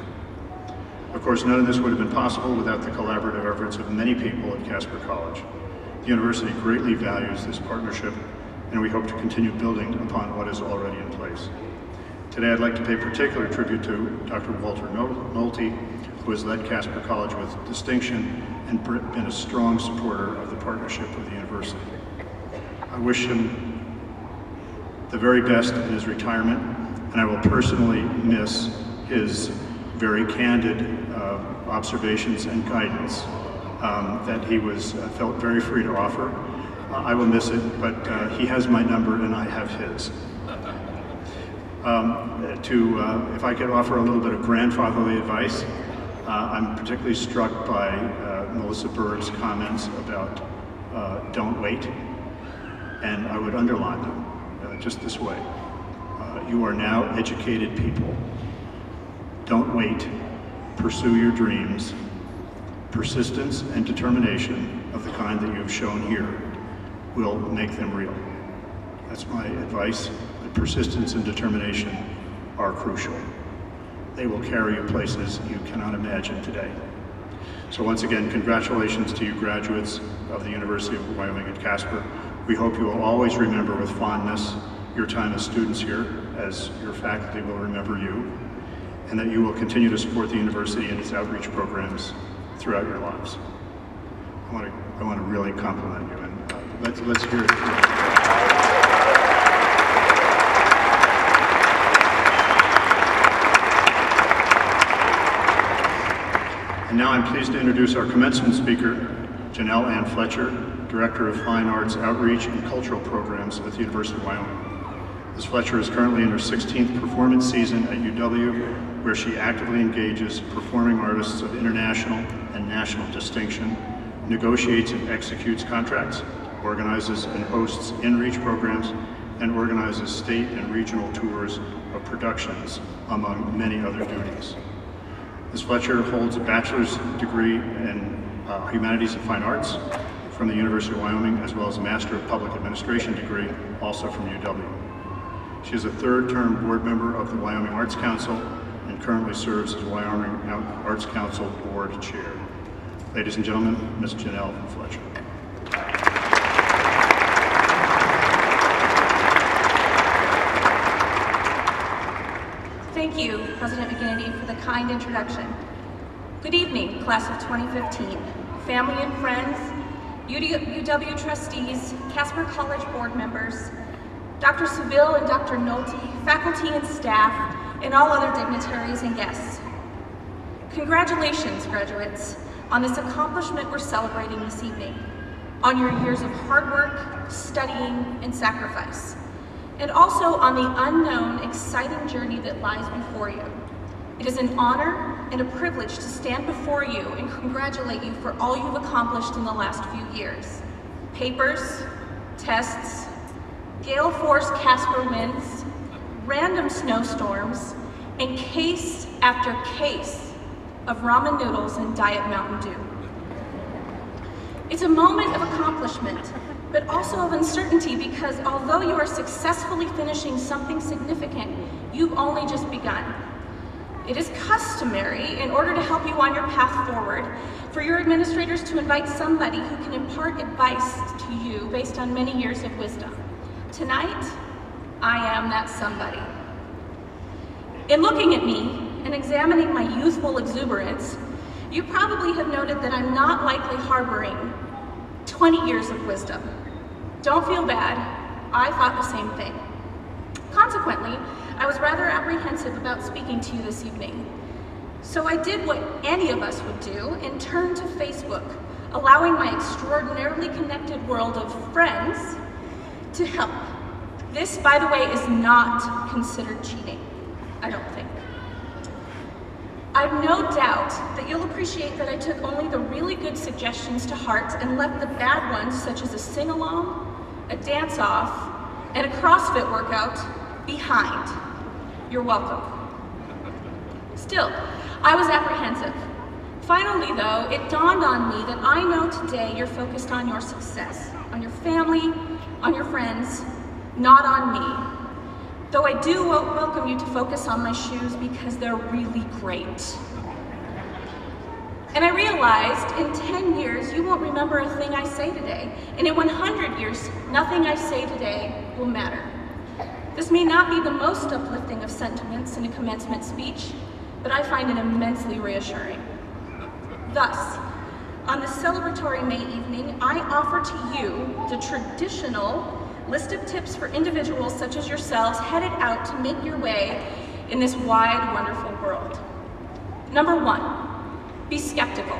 Of course, none of this would have been possible without the collaborative efforts of many people at Casper College. The university greatly values this partnership, and we hope to continue building upon what is already in place. Today, I'd like to pay particular tribute to Dr. Walter Nolte, who has led Casper College with distinction and been a strong supporter of the partnership with the university. I wish him the very best in his retirement, and I will personally miss his very candid observations and guidance that he felt very free to offer. I will miss it, but he has my number and I have his. If I could offer a little bit of grandfatherly advice, I'm particularly struck by Melissa Berg's comments about don't wait, and I would underline them just this way. You are now educated people. Don't wait. Pursue your dreams. Persistence and determination of the kind that you have shown here will make them real. That's my advice. Persistence and determination are crucial. They will carry you places you cannot imagine today. So once again, congratulations to you graduates of the University of Wyoming at Casper. We hope you will always remember with fondness your time as students here, as your faculty will remember you, and that you will continue to support the university and its outreach programs throughout your lives. I want to really compliment you, and let's hear it. And now I'm pleased to introduce our commencement speaker, Janelle Ann Fletcher, Director of Fine Arts Outreach and Cultural Programs at the University of Wyoming. Ms. Fletcher is currently in her 16th performance season at UW, where she actively engages performing artists of international and national distinction, negotiates and executes contracts, organizes and hosts in-reach programs, and organizes state and regional tours of productions, among many other duties. Ms. Fletcher holds a bachelor's degree in Humanities and Fine Arts from the University of Wyoming, as well as a Master of Public Administration degree, also from UW. She is a third-term board member of the Wyoming Arts Council and currently serves as Wyoming Arts Council Board Chair. Ladies and gentlemen, Ms. Janelle Fletcher. Thank you, President McGinnity, for the kind introduction. Good evening, class of 2015, family and friends, UW trustees, Casper College board members, Dr. Seville and Dr. Nolte, faculty and staff, and all other dignitaries and guests. Congratulations, graduates, on this accomplishment we're celebrating this evening, on your years of hard work, studying, and sacrifice, and also on the unknown, exciting journey that lies before you. It is an honor and a privilege to stand before you and congratulate you for all you've accomplished in the last few years. Papers, tests, gale force Casper winds, random snowstorms, and case after case of ramen noodles and Diet Mountain Dew. It's a moment of accomplishment, but also of uncertainty, because although you are successfully finishing something significant, you've only just begun. It is customary, in order to help you on your path forward, for your administrators to invite somebody who can impart advice to you based on many years of wisdom. Tonight, I am that somebody. In looking at me and examining my youthful exuberance, you probably have noted that I'm not likely harboring 20 years of wisdom. Don't feel bad, I thought the same thing. Consequently, I was rather apprehensive about speaking to you this evening. So I did what any of us would do and turned to Facebook, allowing my extraordinarily connected world of friends to help. This, by the way, is not considered cheating, I don't think. I've no doubt that you'll appreciate that I took only the really good suggestions to heart and left the bad ones, such as a sing-along, a dance-off, and a CrossFit workout, behind. You're welcome. Still, I was apprehensive. Finally though, it dawned on me that I know today you're focused on your success, on your family, on your friends, not on me. Though I do welcome you to focus on my shoes because they're really great. And I realized in 10 years, you won't remember a thing I say today. And in 100 years, nothing I say today will matter. This may not be the most uplifting of sentiments in a commencement speech, but I find it immensely reassuring. Thus, on this celebratory May evening, I offer to you the traditional list of tips for individuals such as yourselves headed out to make your way in this wide, wonderful world. Number 1. Be skeptical.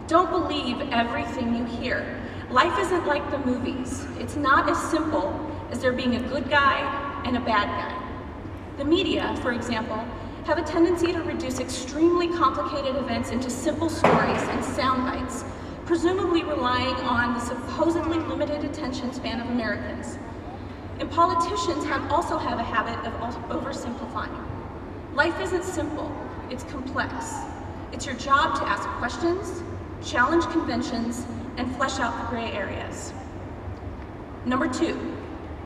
Don't believe everything you hear. Life isn't like the movies. It's not as simple as there being a good guy and a bad guy. The media, for example, have a tendency to reduce extremely complicated events into simple stories and sound bites, presumably relying on the supposedly limited attention span of Americans. And politicians also have a habit of oversimplifying. Life isn't simple, it's complex. It's your job to ask questions, challenge conventions, and flesh out the gray areas. Number 2,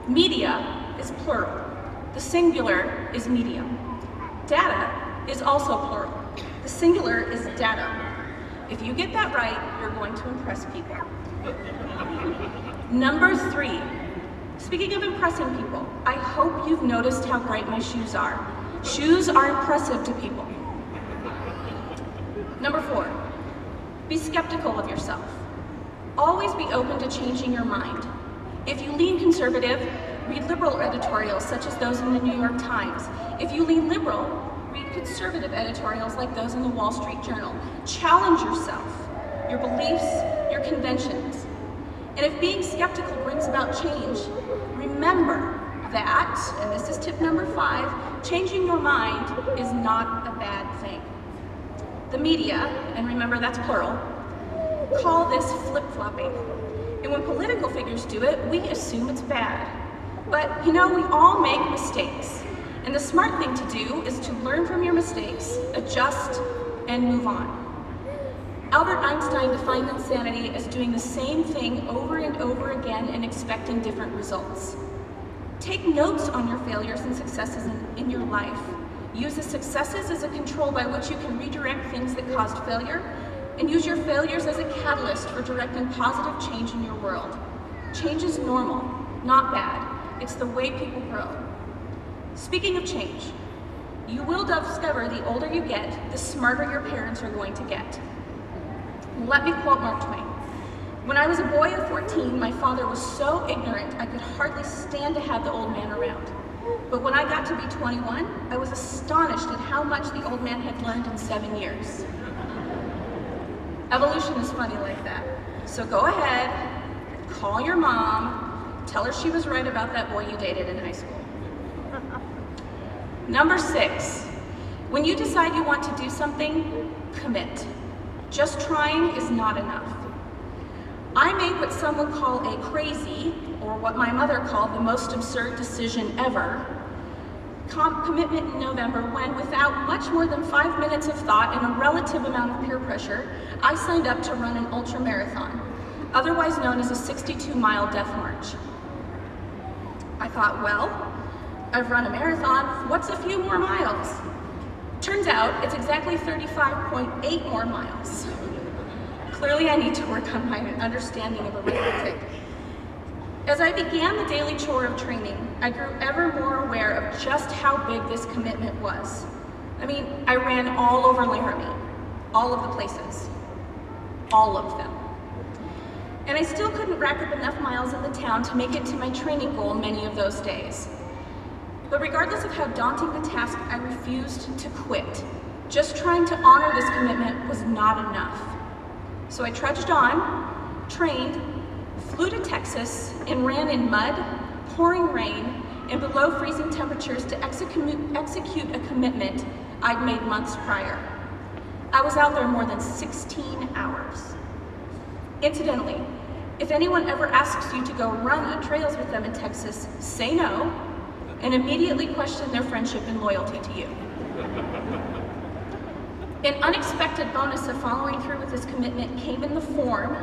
media is plural. The singular is medium. Data is also plural. The singular is data. If you get that right, you're going to impress people. Number 3, speaking of impressing people, I hope you've noticed how bright my shoes are. Shoes are impressive to people. Number 4, be skeptical of yourself. Always be open to changing your mind. If you lean conservative, read liberal editorials such as those in the New York Times. If you lean liberal, read conservative editorials like those in the Wall Street Journal. Challenge yourself, your beliefs, your conventions. And if being skeptical brings about change, remember that, and this is tip number 5, changing your mind is not a bad thing. The media, and remember that's plural, call this flip-flopping. And when political figures do it, we assume it's bad. But you know, we all make mistakes. And the smart thing to do is to learn from your mistakes, adjust, and move on. Albert Einstein defined insanity as doing the same thing over and over again and expecting different results. Take notes on your failures and successes in your life. Use the successes as a control by which you can redirect things that caused failure, and use your failures as a catalyst for directing positive change in your world. Change is normal, not bad. It's the way people grow. Speaking of change, you will discover the older you get, the smarter your parents are going to get. Let me quote Mark Twain. When I was a boy of 14, my father was so ignorant I could hardly stand to have the old man around. But when I got to be 21, I was astonished at how much the old man had learned in 7 years. Evolution is funny like that. So go ahead, call your mom, tell her she was right about that boy you dated in high school. Number 6, when you decide you want to do something, commit. Just trying is not enough. I made what some would call a crazy, or what my mother called the most absurd decision ever, commitment in November when, without much more than 5 minutes of thought and a relative amount of peer pressure, I signed up to run an ultramarathon, otherwise known as a 62-mile death march. I thought, well, I've run a marathon, what's a few more miles? Turns out it's exactly 35.8 more miles. Clearly I need to work on my understanding of arithmetic. As I began the daily chore of training, I grew ever more aware of just how big this commitment was. I mean, I ran all over Laramie, all of the places, all of them. And I still couldn't rack up enough miles in the town to make it to my training goal many of those days. But regardless of how daunting the task, I refused to quit. Just trying to honor this commitment was not enough. So I trudged on, trained, flew to Texas, and ran in mud, pouring rain, and below freezing temperatures to execute a commitment I'd made months prior. I was out there more than 16 hours. Incidentally, if anyone ever asks you to go run on trails with them in Texas, say no, and immediately question their friendship and loyalty to you. An unexpected bonus of following through with this commitment came in the form,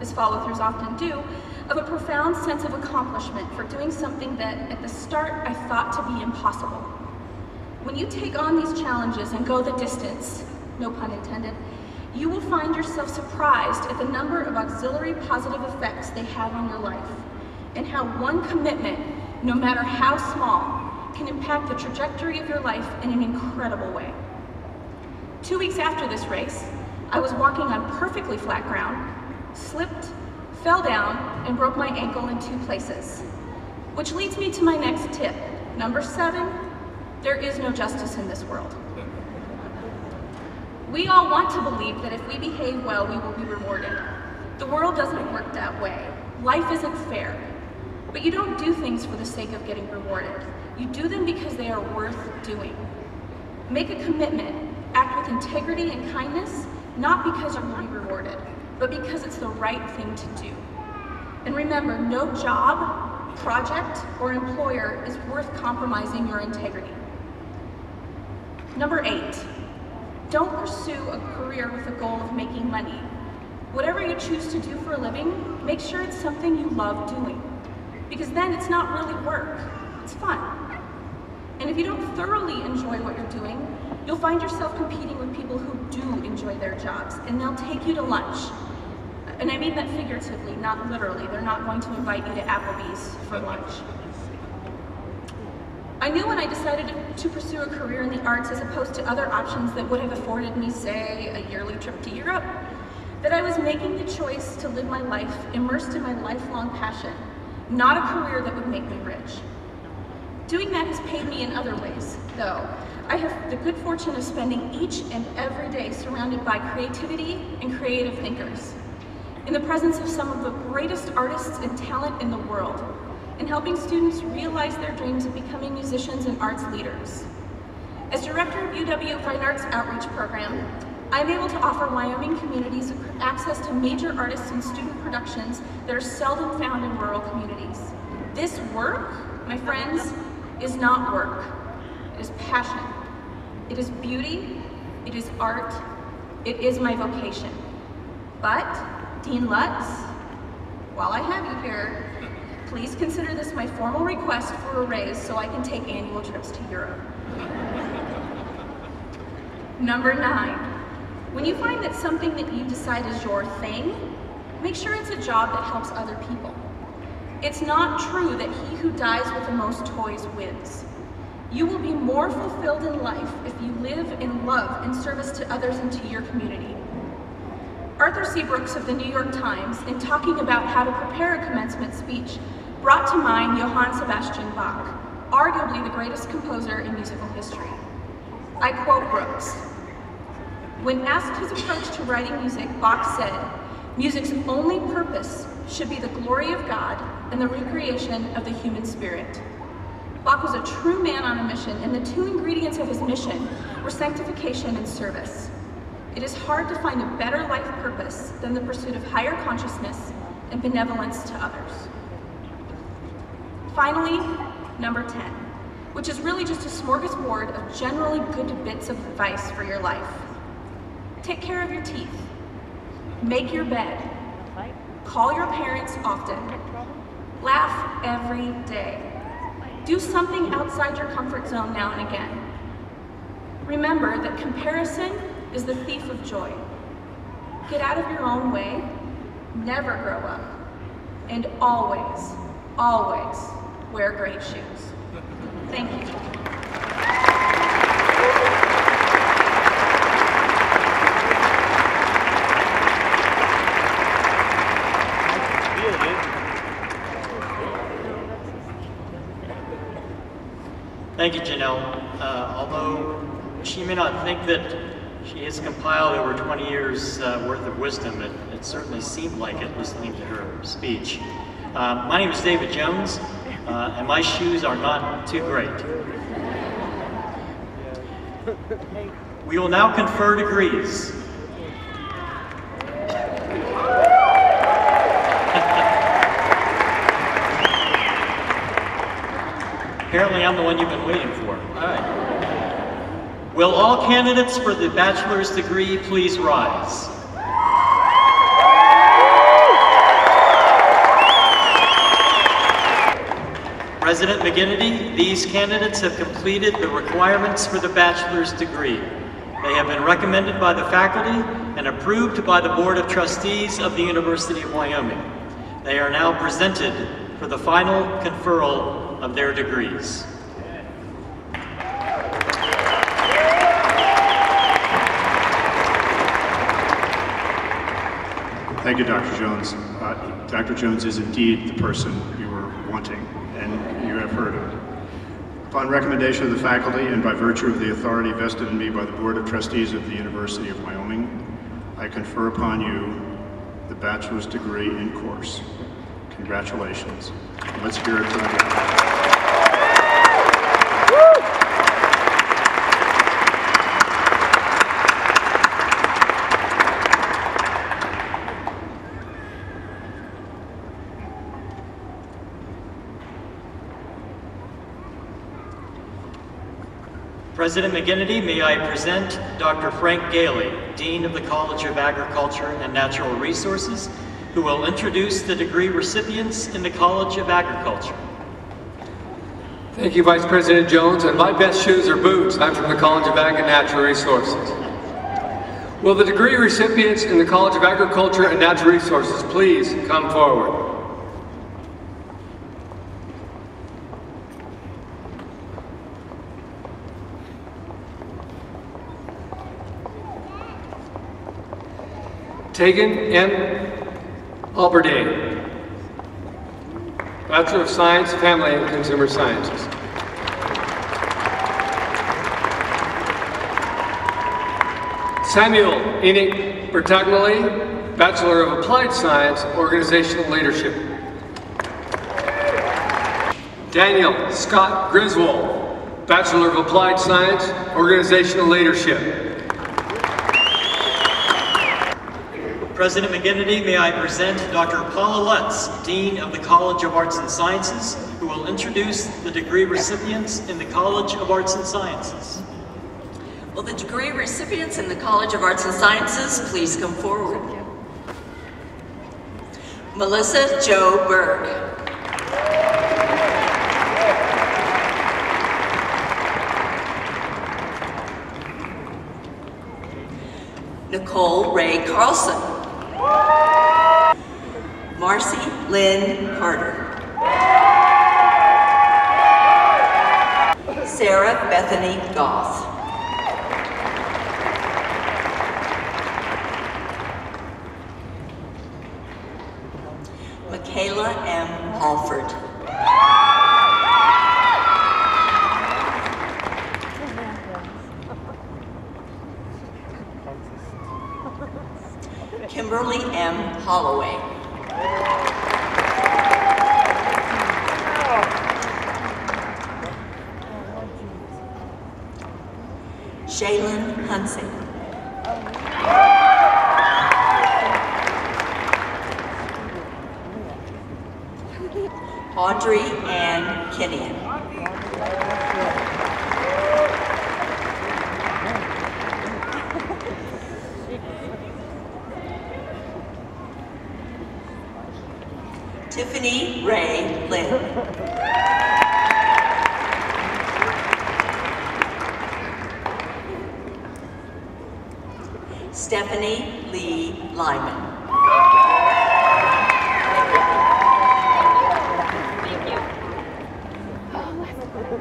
as follow-throughs often do, of a profound sense of accomplishment for doing something that, at the start, I thought to be impossible. When you take on these challenges and go the distance, no pun intended, you will find yourself surprised at the number of auxiliary positive effects they have on your life, and how one commitment, no matter how small, can impact the trajectory of your life in an incredible way. 2 weeks after this race, I was walking on perfectly flat ground, slipped, fell down, and broke my ankle in 2 places. Which leads me to my next tip. Number 7, there is no justice in this world. We all want to believe that if we behave well, we will be rewarded. The world doesn't work that way. Life isn't fair. But you don't do things for the sake of getting rewarded. You do them because they are worth doing. Make a commitment, act with integrity and kindness, not because you will be rewarded, but because it's the right thing to do. And remember, no job, project, or employer is worth compromising your integrity. Number 8, don't pursue a career with the goal of making money. Whatever you choose to do for a living, make sure it's something you love doing, because then it's not really work, it's fun. And if you don't thoroughly enjoy what you're doing, you'll find yourself competing with people who do enjoy their jobs, and they'll take you to lunch. And I mean that figuratively, not literally. They're not going to invite you to Applebee's for lunch. I knew when I decided to pursue a career in the arts as opposed to other options that would have afforded me, say, a yearly trip to Europe, that I was making the choice to live my life immersed in my lifelong passion, not a career that would make me rich. Doing that has paid me in other ways, though. I have the good fortune of spending each and every day surrounded by creativity and creative thinkers, in the presence of some of the greatest artists and talent in the world, and helping students realize their dreams of becoming musicians and arts leaders. As director of UW Fine Arts Outreach Program, I'm able to offer Wyoming communities access to major artists and student productions that are seldom found in rural communities. This work, my friends, is not work. It is passion. It is beauty. It is art. It is my vocation. But, Dean Lutz, while I have you here, please consider this my formal request for a raise so I can take annual trips to Europe. Number 9, when you find that something that you decide is your thing, make sure it's a job that helps other people. It's not true that he who dies with the most toys wins. You will be more fulfilled in life if you live in love and service to others and to your community. Arthur C. Brooks of the New York Times, in talking about how to prepare a commencement speech, brought to mind Johann Sebastian Bach, arguably the greatest composer in musical history. I quote Brooks, "When asked his approach to writing music, Bach said, 'Music's only purpose should be the glory of God and the recreation of the human spirit.'" Bach was a true man on a mission, and the 2 ingredients of his mission were sanctification and service. It is hard to find a better life purpose than the pursuit of higher consciousness and benevolence to others. Finally, number 10, which is really just a smorgasbord of generally good bits of advice for your life. Take care of your teeth. Make your bed. Call your parents often. Laugh every day. Do something outside your comfort zone now and again. Remember that comparison is the thief of joy. Get out of your own way, never grow up, and always, always wear great shoes. Thank you. Thank you, Janelle. Although she may not think that she has compiled over 20 years worth of wisdom, it certainly seemed like it listening to her speech. My name is David Jones, and my shoes are not too great. We will now confer degrees. Apparently I'm the one you've been waiting for. All right. Will all candidates for the bachelor's degree please rise? President McGinnity, these candidates have completed the requirements for the bachelor's degree. They have been recommended by the faculty and approved by the Board of Trustees of the University of Wyoming. They are now presented for the final conferral of their degrees. Thank you, Dr. Jones. Dr. Jones is indeed the person you were wanting, and you have heard of it. Upon recommendation of the faculty and by virtue of the authority vested in me by the Board of Trustees of the University of Wyoming, I confer upon you the bachelor's degree in course. Congratulations. Let's hear it for the President McGinnity, may I present Dr. Frank Gailey, Dean of the College of Agriculture and Natural Resources, who will introduce the degree recipients in the College of Agriculture. Thank you, Vice President Jones, and my best shoes are boots. I'm from the College of Ag and Natural Resources. Will the degree recipients in the College of Agriculture and Natural Resources please come forward? Tegan M. Alberdane, Bachelor of Science, Family and Consumer Sciences. Samuel Enoch Bertagnoli, Bachelor of Applied Science, Organizational Leadership. Daniel Scott Griswold, Bachelor of Applied Science, Organizational Leadership. President McGinnity, may I present Dr. Paula Lutz, Dean of the College of Arts and Sciences, who will introduce the degree recipients in the College of Arts and Sciences. Will the degree recipients in the College of Arts and Sciences please come forward? Melissa Jo Berg. Nicole Ray Carlson. Marcy Lynn Carter. Sarah Bethany Goff. Michaela M. Alford. Kimberly M. Holloway. Shaylin Hunsing. Audrey Ann Kinnian. Tiffany Ray Lynn. Stephanie Lee Lyman.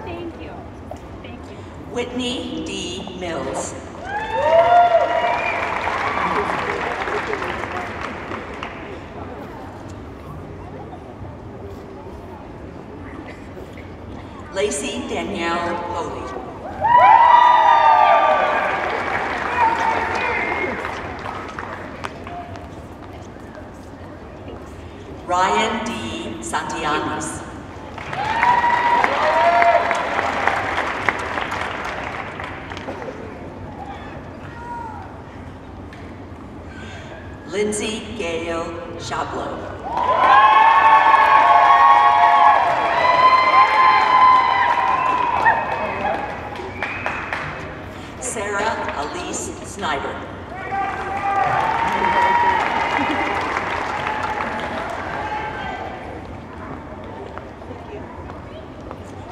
Thank you. Whitney D. Mills. Lacey Danielle Holy. Ryan D. Santianis. Lindsay Gail Chabot. Snyder.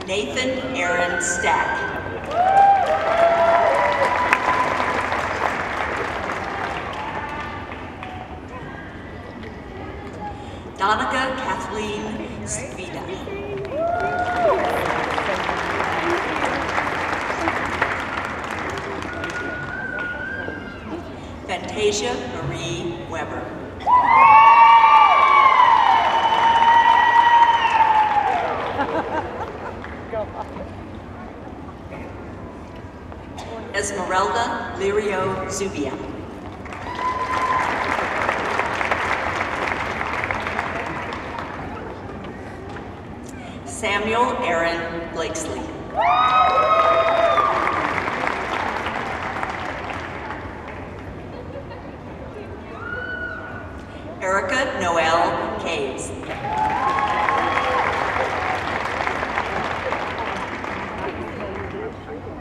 Nathan Aaron Stack. Donica Kathleen Svida. Fantasia Marie Weber. Esmeralda Lirio Zubia. Samuel Aaron Blakesley. Erica Noel Caves.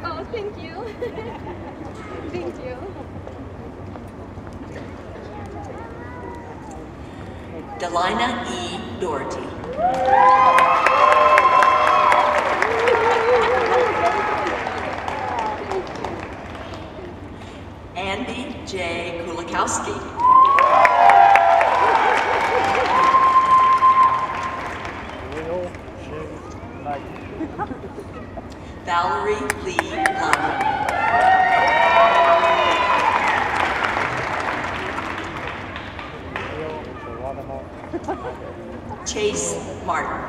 Oh, thank you. Thank you. Delina E. Doherty. Andy J. Kulikowski. Valerie Lee Lyman. Chase Martin.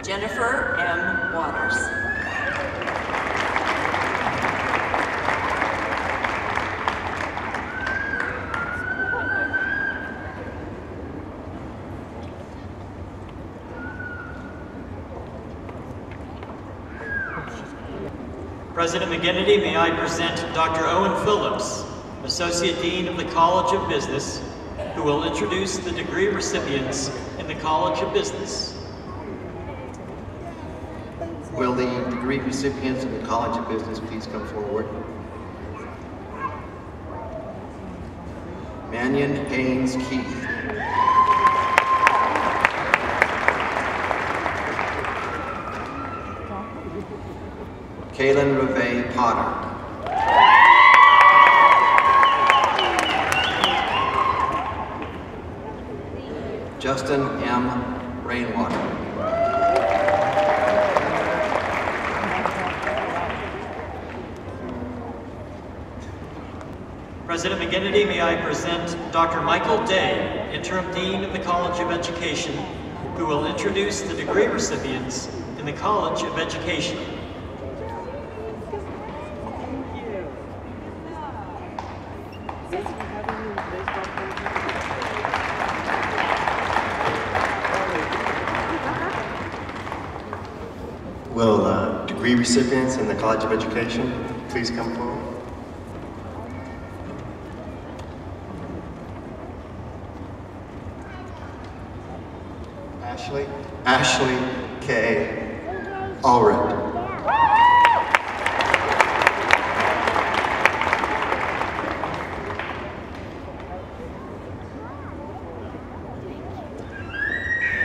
Jennifer M. Waters. President McGinnity, may I present Dr. Owen Phillips, Associate Dean of the College of Business, who will introduce the degree recipients in the College of Business. Will the degree recipients of the College of Business please come forward? Mannion Haynes Keith. Kaylin Reve Potter. Justin M. Rainwater. President McGinnity, may I present Dr. Michael Day, Interim Dean of the College of Education, who will introduce the degree recipients in the College of Education. Will degree recipients in the College of Education please come forward? Ashley K. Allred.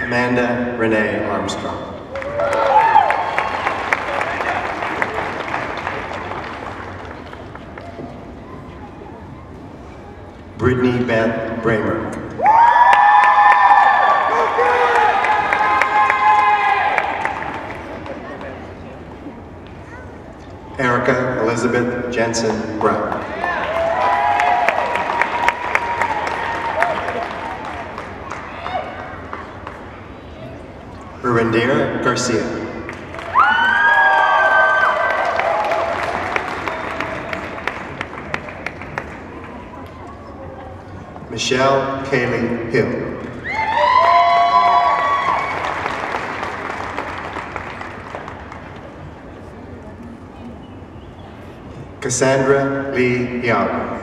Amanda Renee Armstrong. Brittany Beth Bramer. Erica Elizabeth Jensen Brown. Urindira Garcia. Michelle Kaylee Hill. Cassandra Lee Young.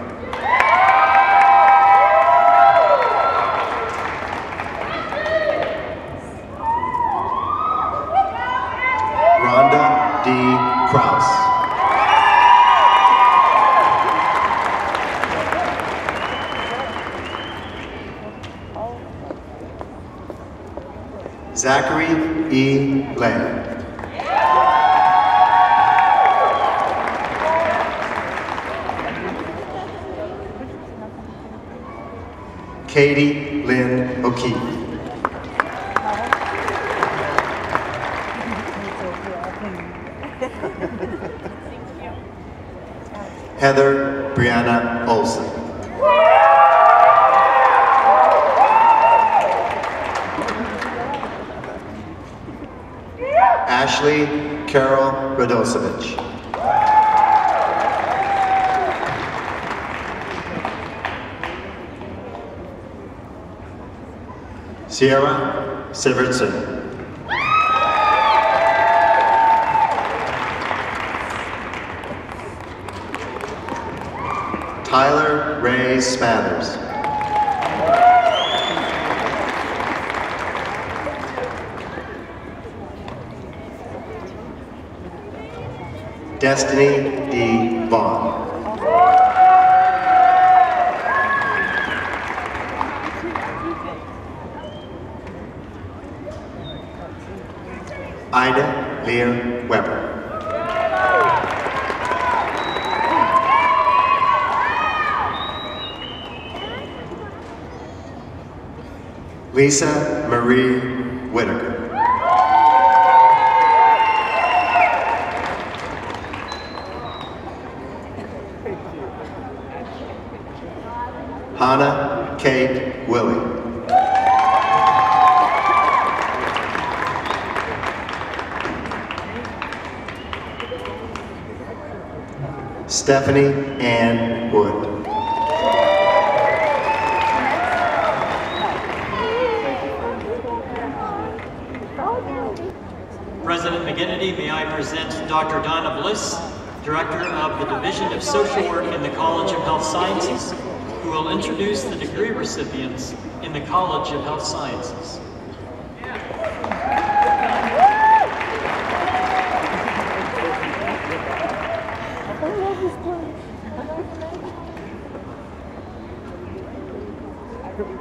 D. Kraus. Zachary E. Lay. Katie Lynn O'Keefe. Heather Brianna Olson. Ashley Carol Radosevich. Sierra Sivertson. Tyler Ray Smathers. Destiny D. Vaughn. Ida Lear Weber. Lisa Marie Whitaker. Hannah Kate Willie. Stephanie Ann Wood. President McGinnity, may I present Dr. Donna Bliss, Director of the Division of Social Work in the College of Health Sciences, who will introduce the degree recipients in the College of Health Sciences.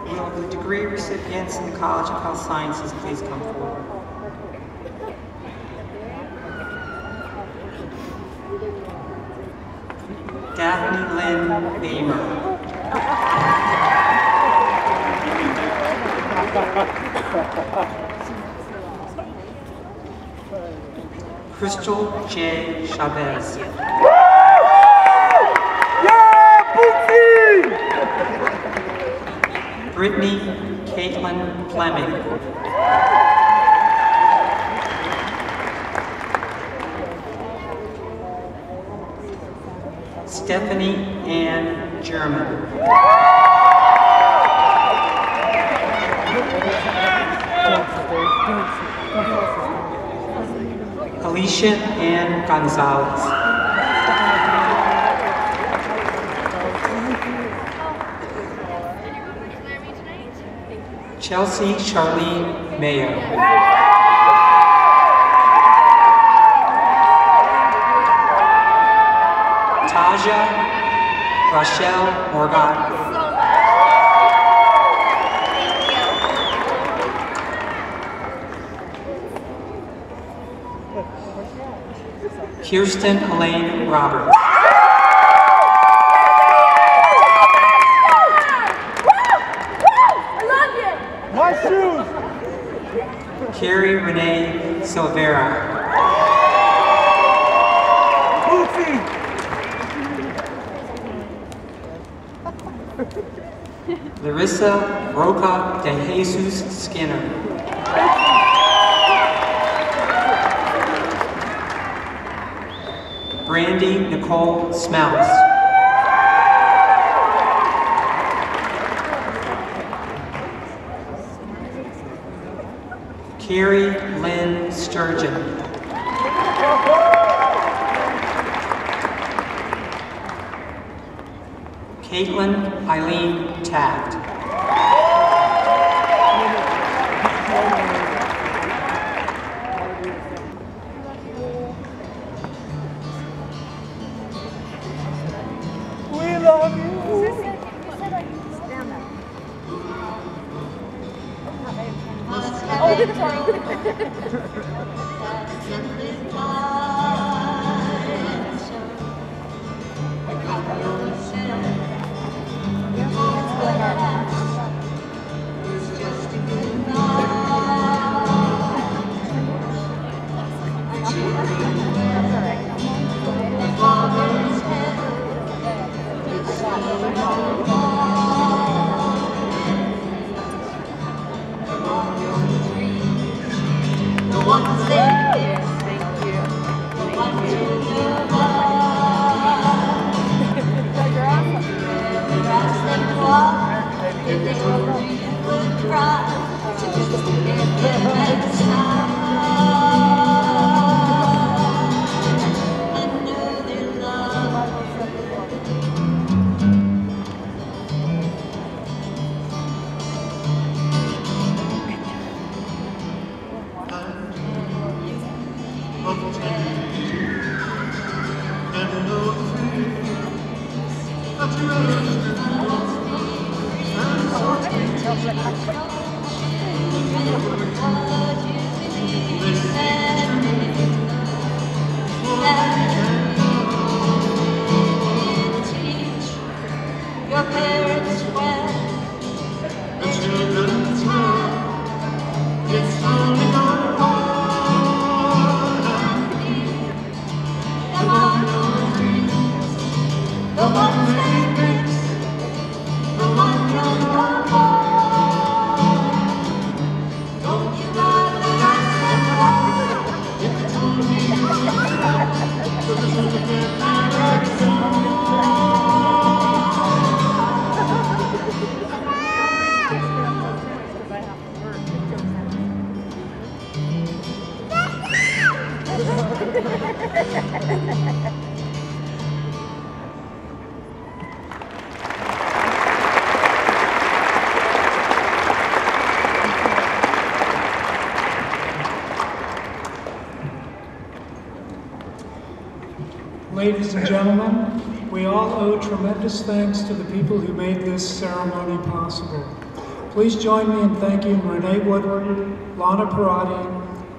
Will the degree recipients in the College of Health Sciences please come forward? Daphne Lynn Beamer. Crystal J. Chavez. Brittany Caitlin Fleming. Stephanie Ann German. Alicia Ann Gonzalez. Chelsea Charlene Mayo. Taja Rochelle Morgan. Kirsten Elaine Roberts. My shoes! Carrie Renee Silvera. Larissa Roca de Jesus Skinner. Brandy Nicole Smells. Carrie Lynn Sturgeon. Caitlin Eileen Taft. Your parents well, the children tell, it's only going on. The one the ones they miss, the one you'll go on. Don't you know that I said that? If it's only you, so this is a good marriage song. Ladies and gentlemen, we all owe tremendous thanks to the people who made this ceremony possible. Please join me in thanking Renee Woodward, Lana Parati,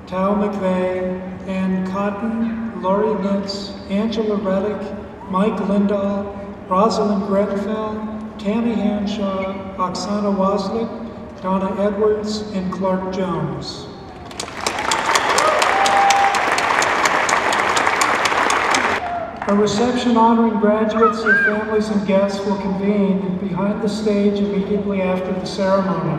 Tao McVeigh, Ann Cotton, Laurie Nitz, Angela Reddick, Mike Lindahl, Rosalind Grenfell, Tammy Hanshaw, Oksana Waslik, Donna Edwards, and Clark Jones. A reception honoring graduates, their families, and guests will convene behind the stage immediately after the ceremony.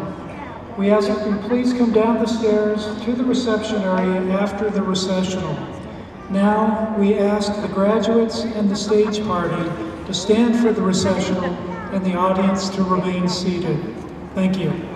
We ask that you please come down the stairs to the reception area after the recessional. Now, we ask the graduates and the stage party to stand for the recessional and the audience to remain seated. Thank you.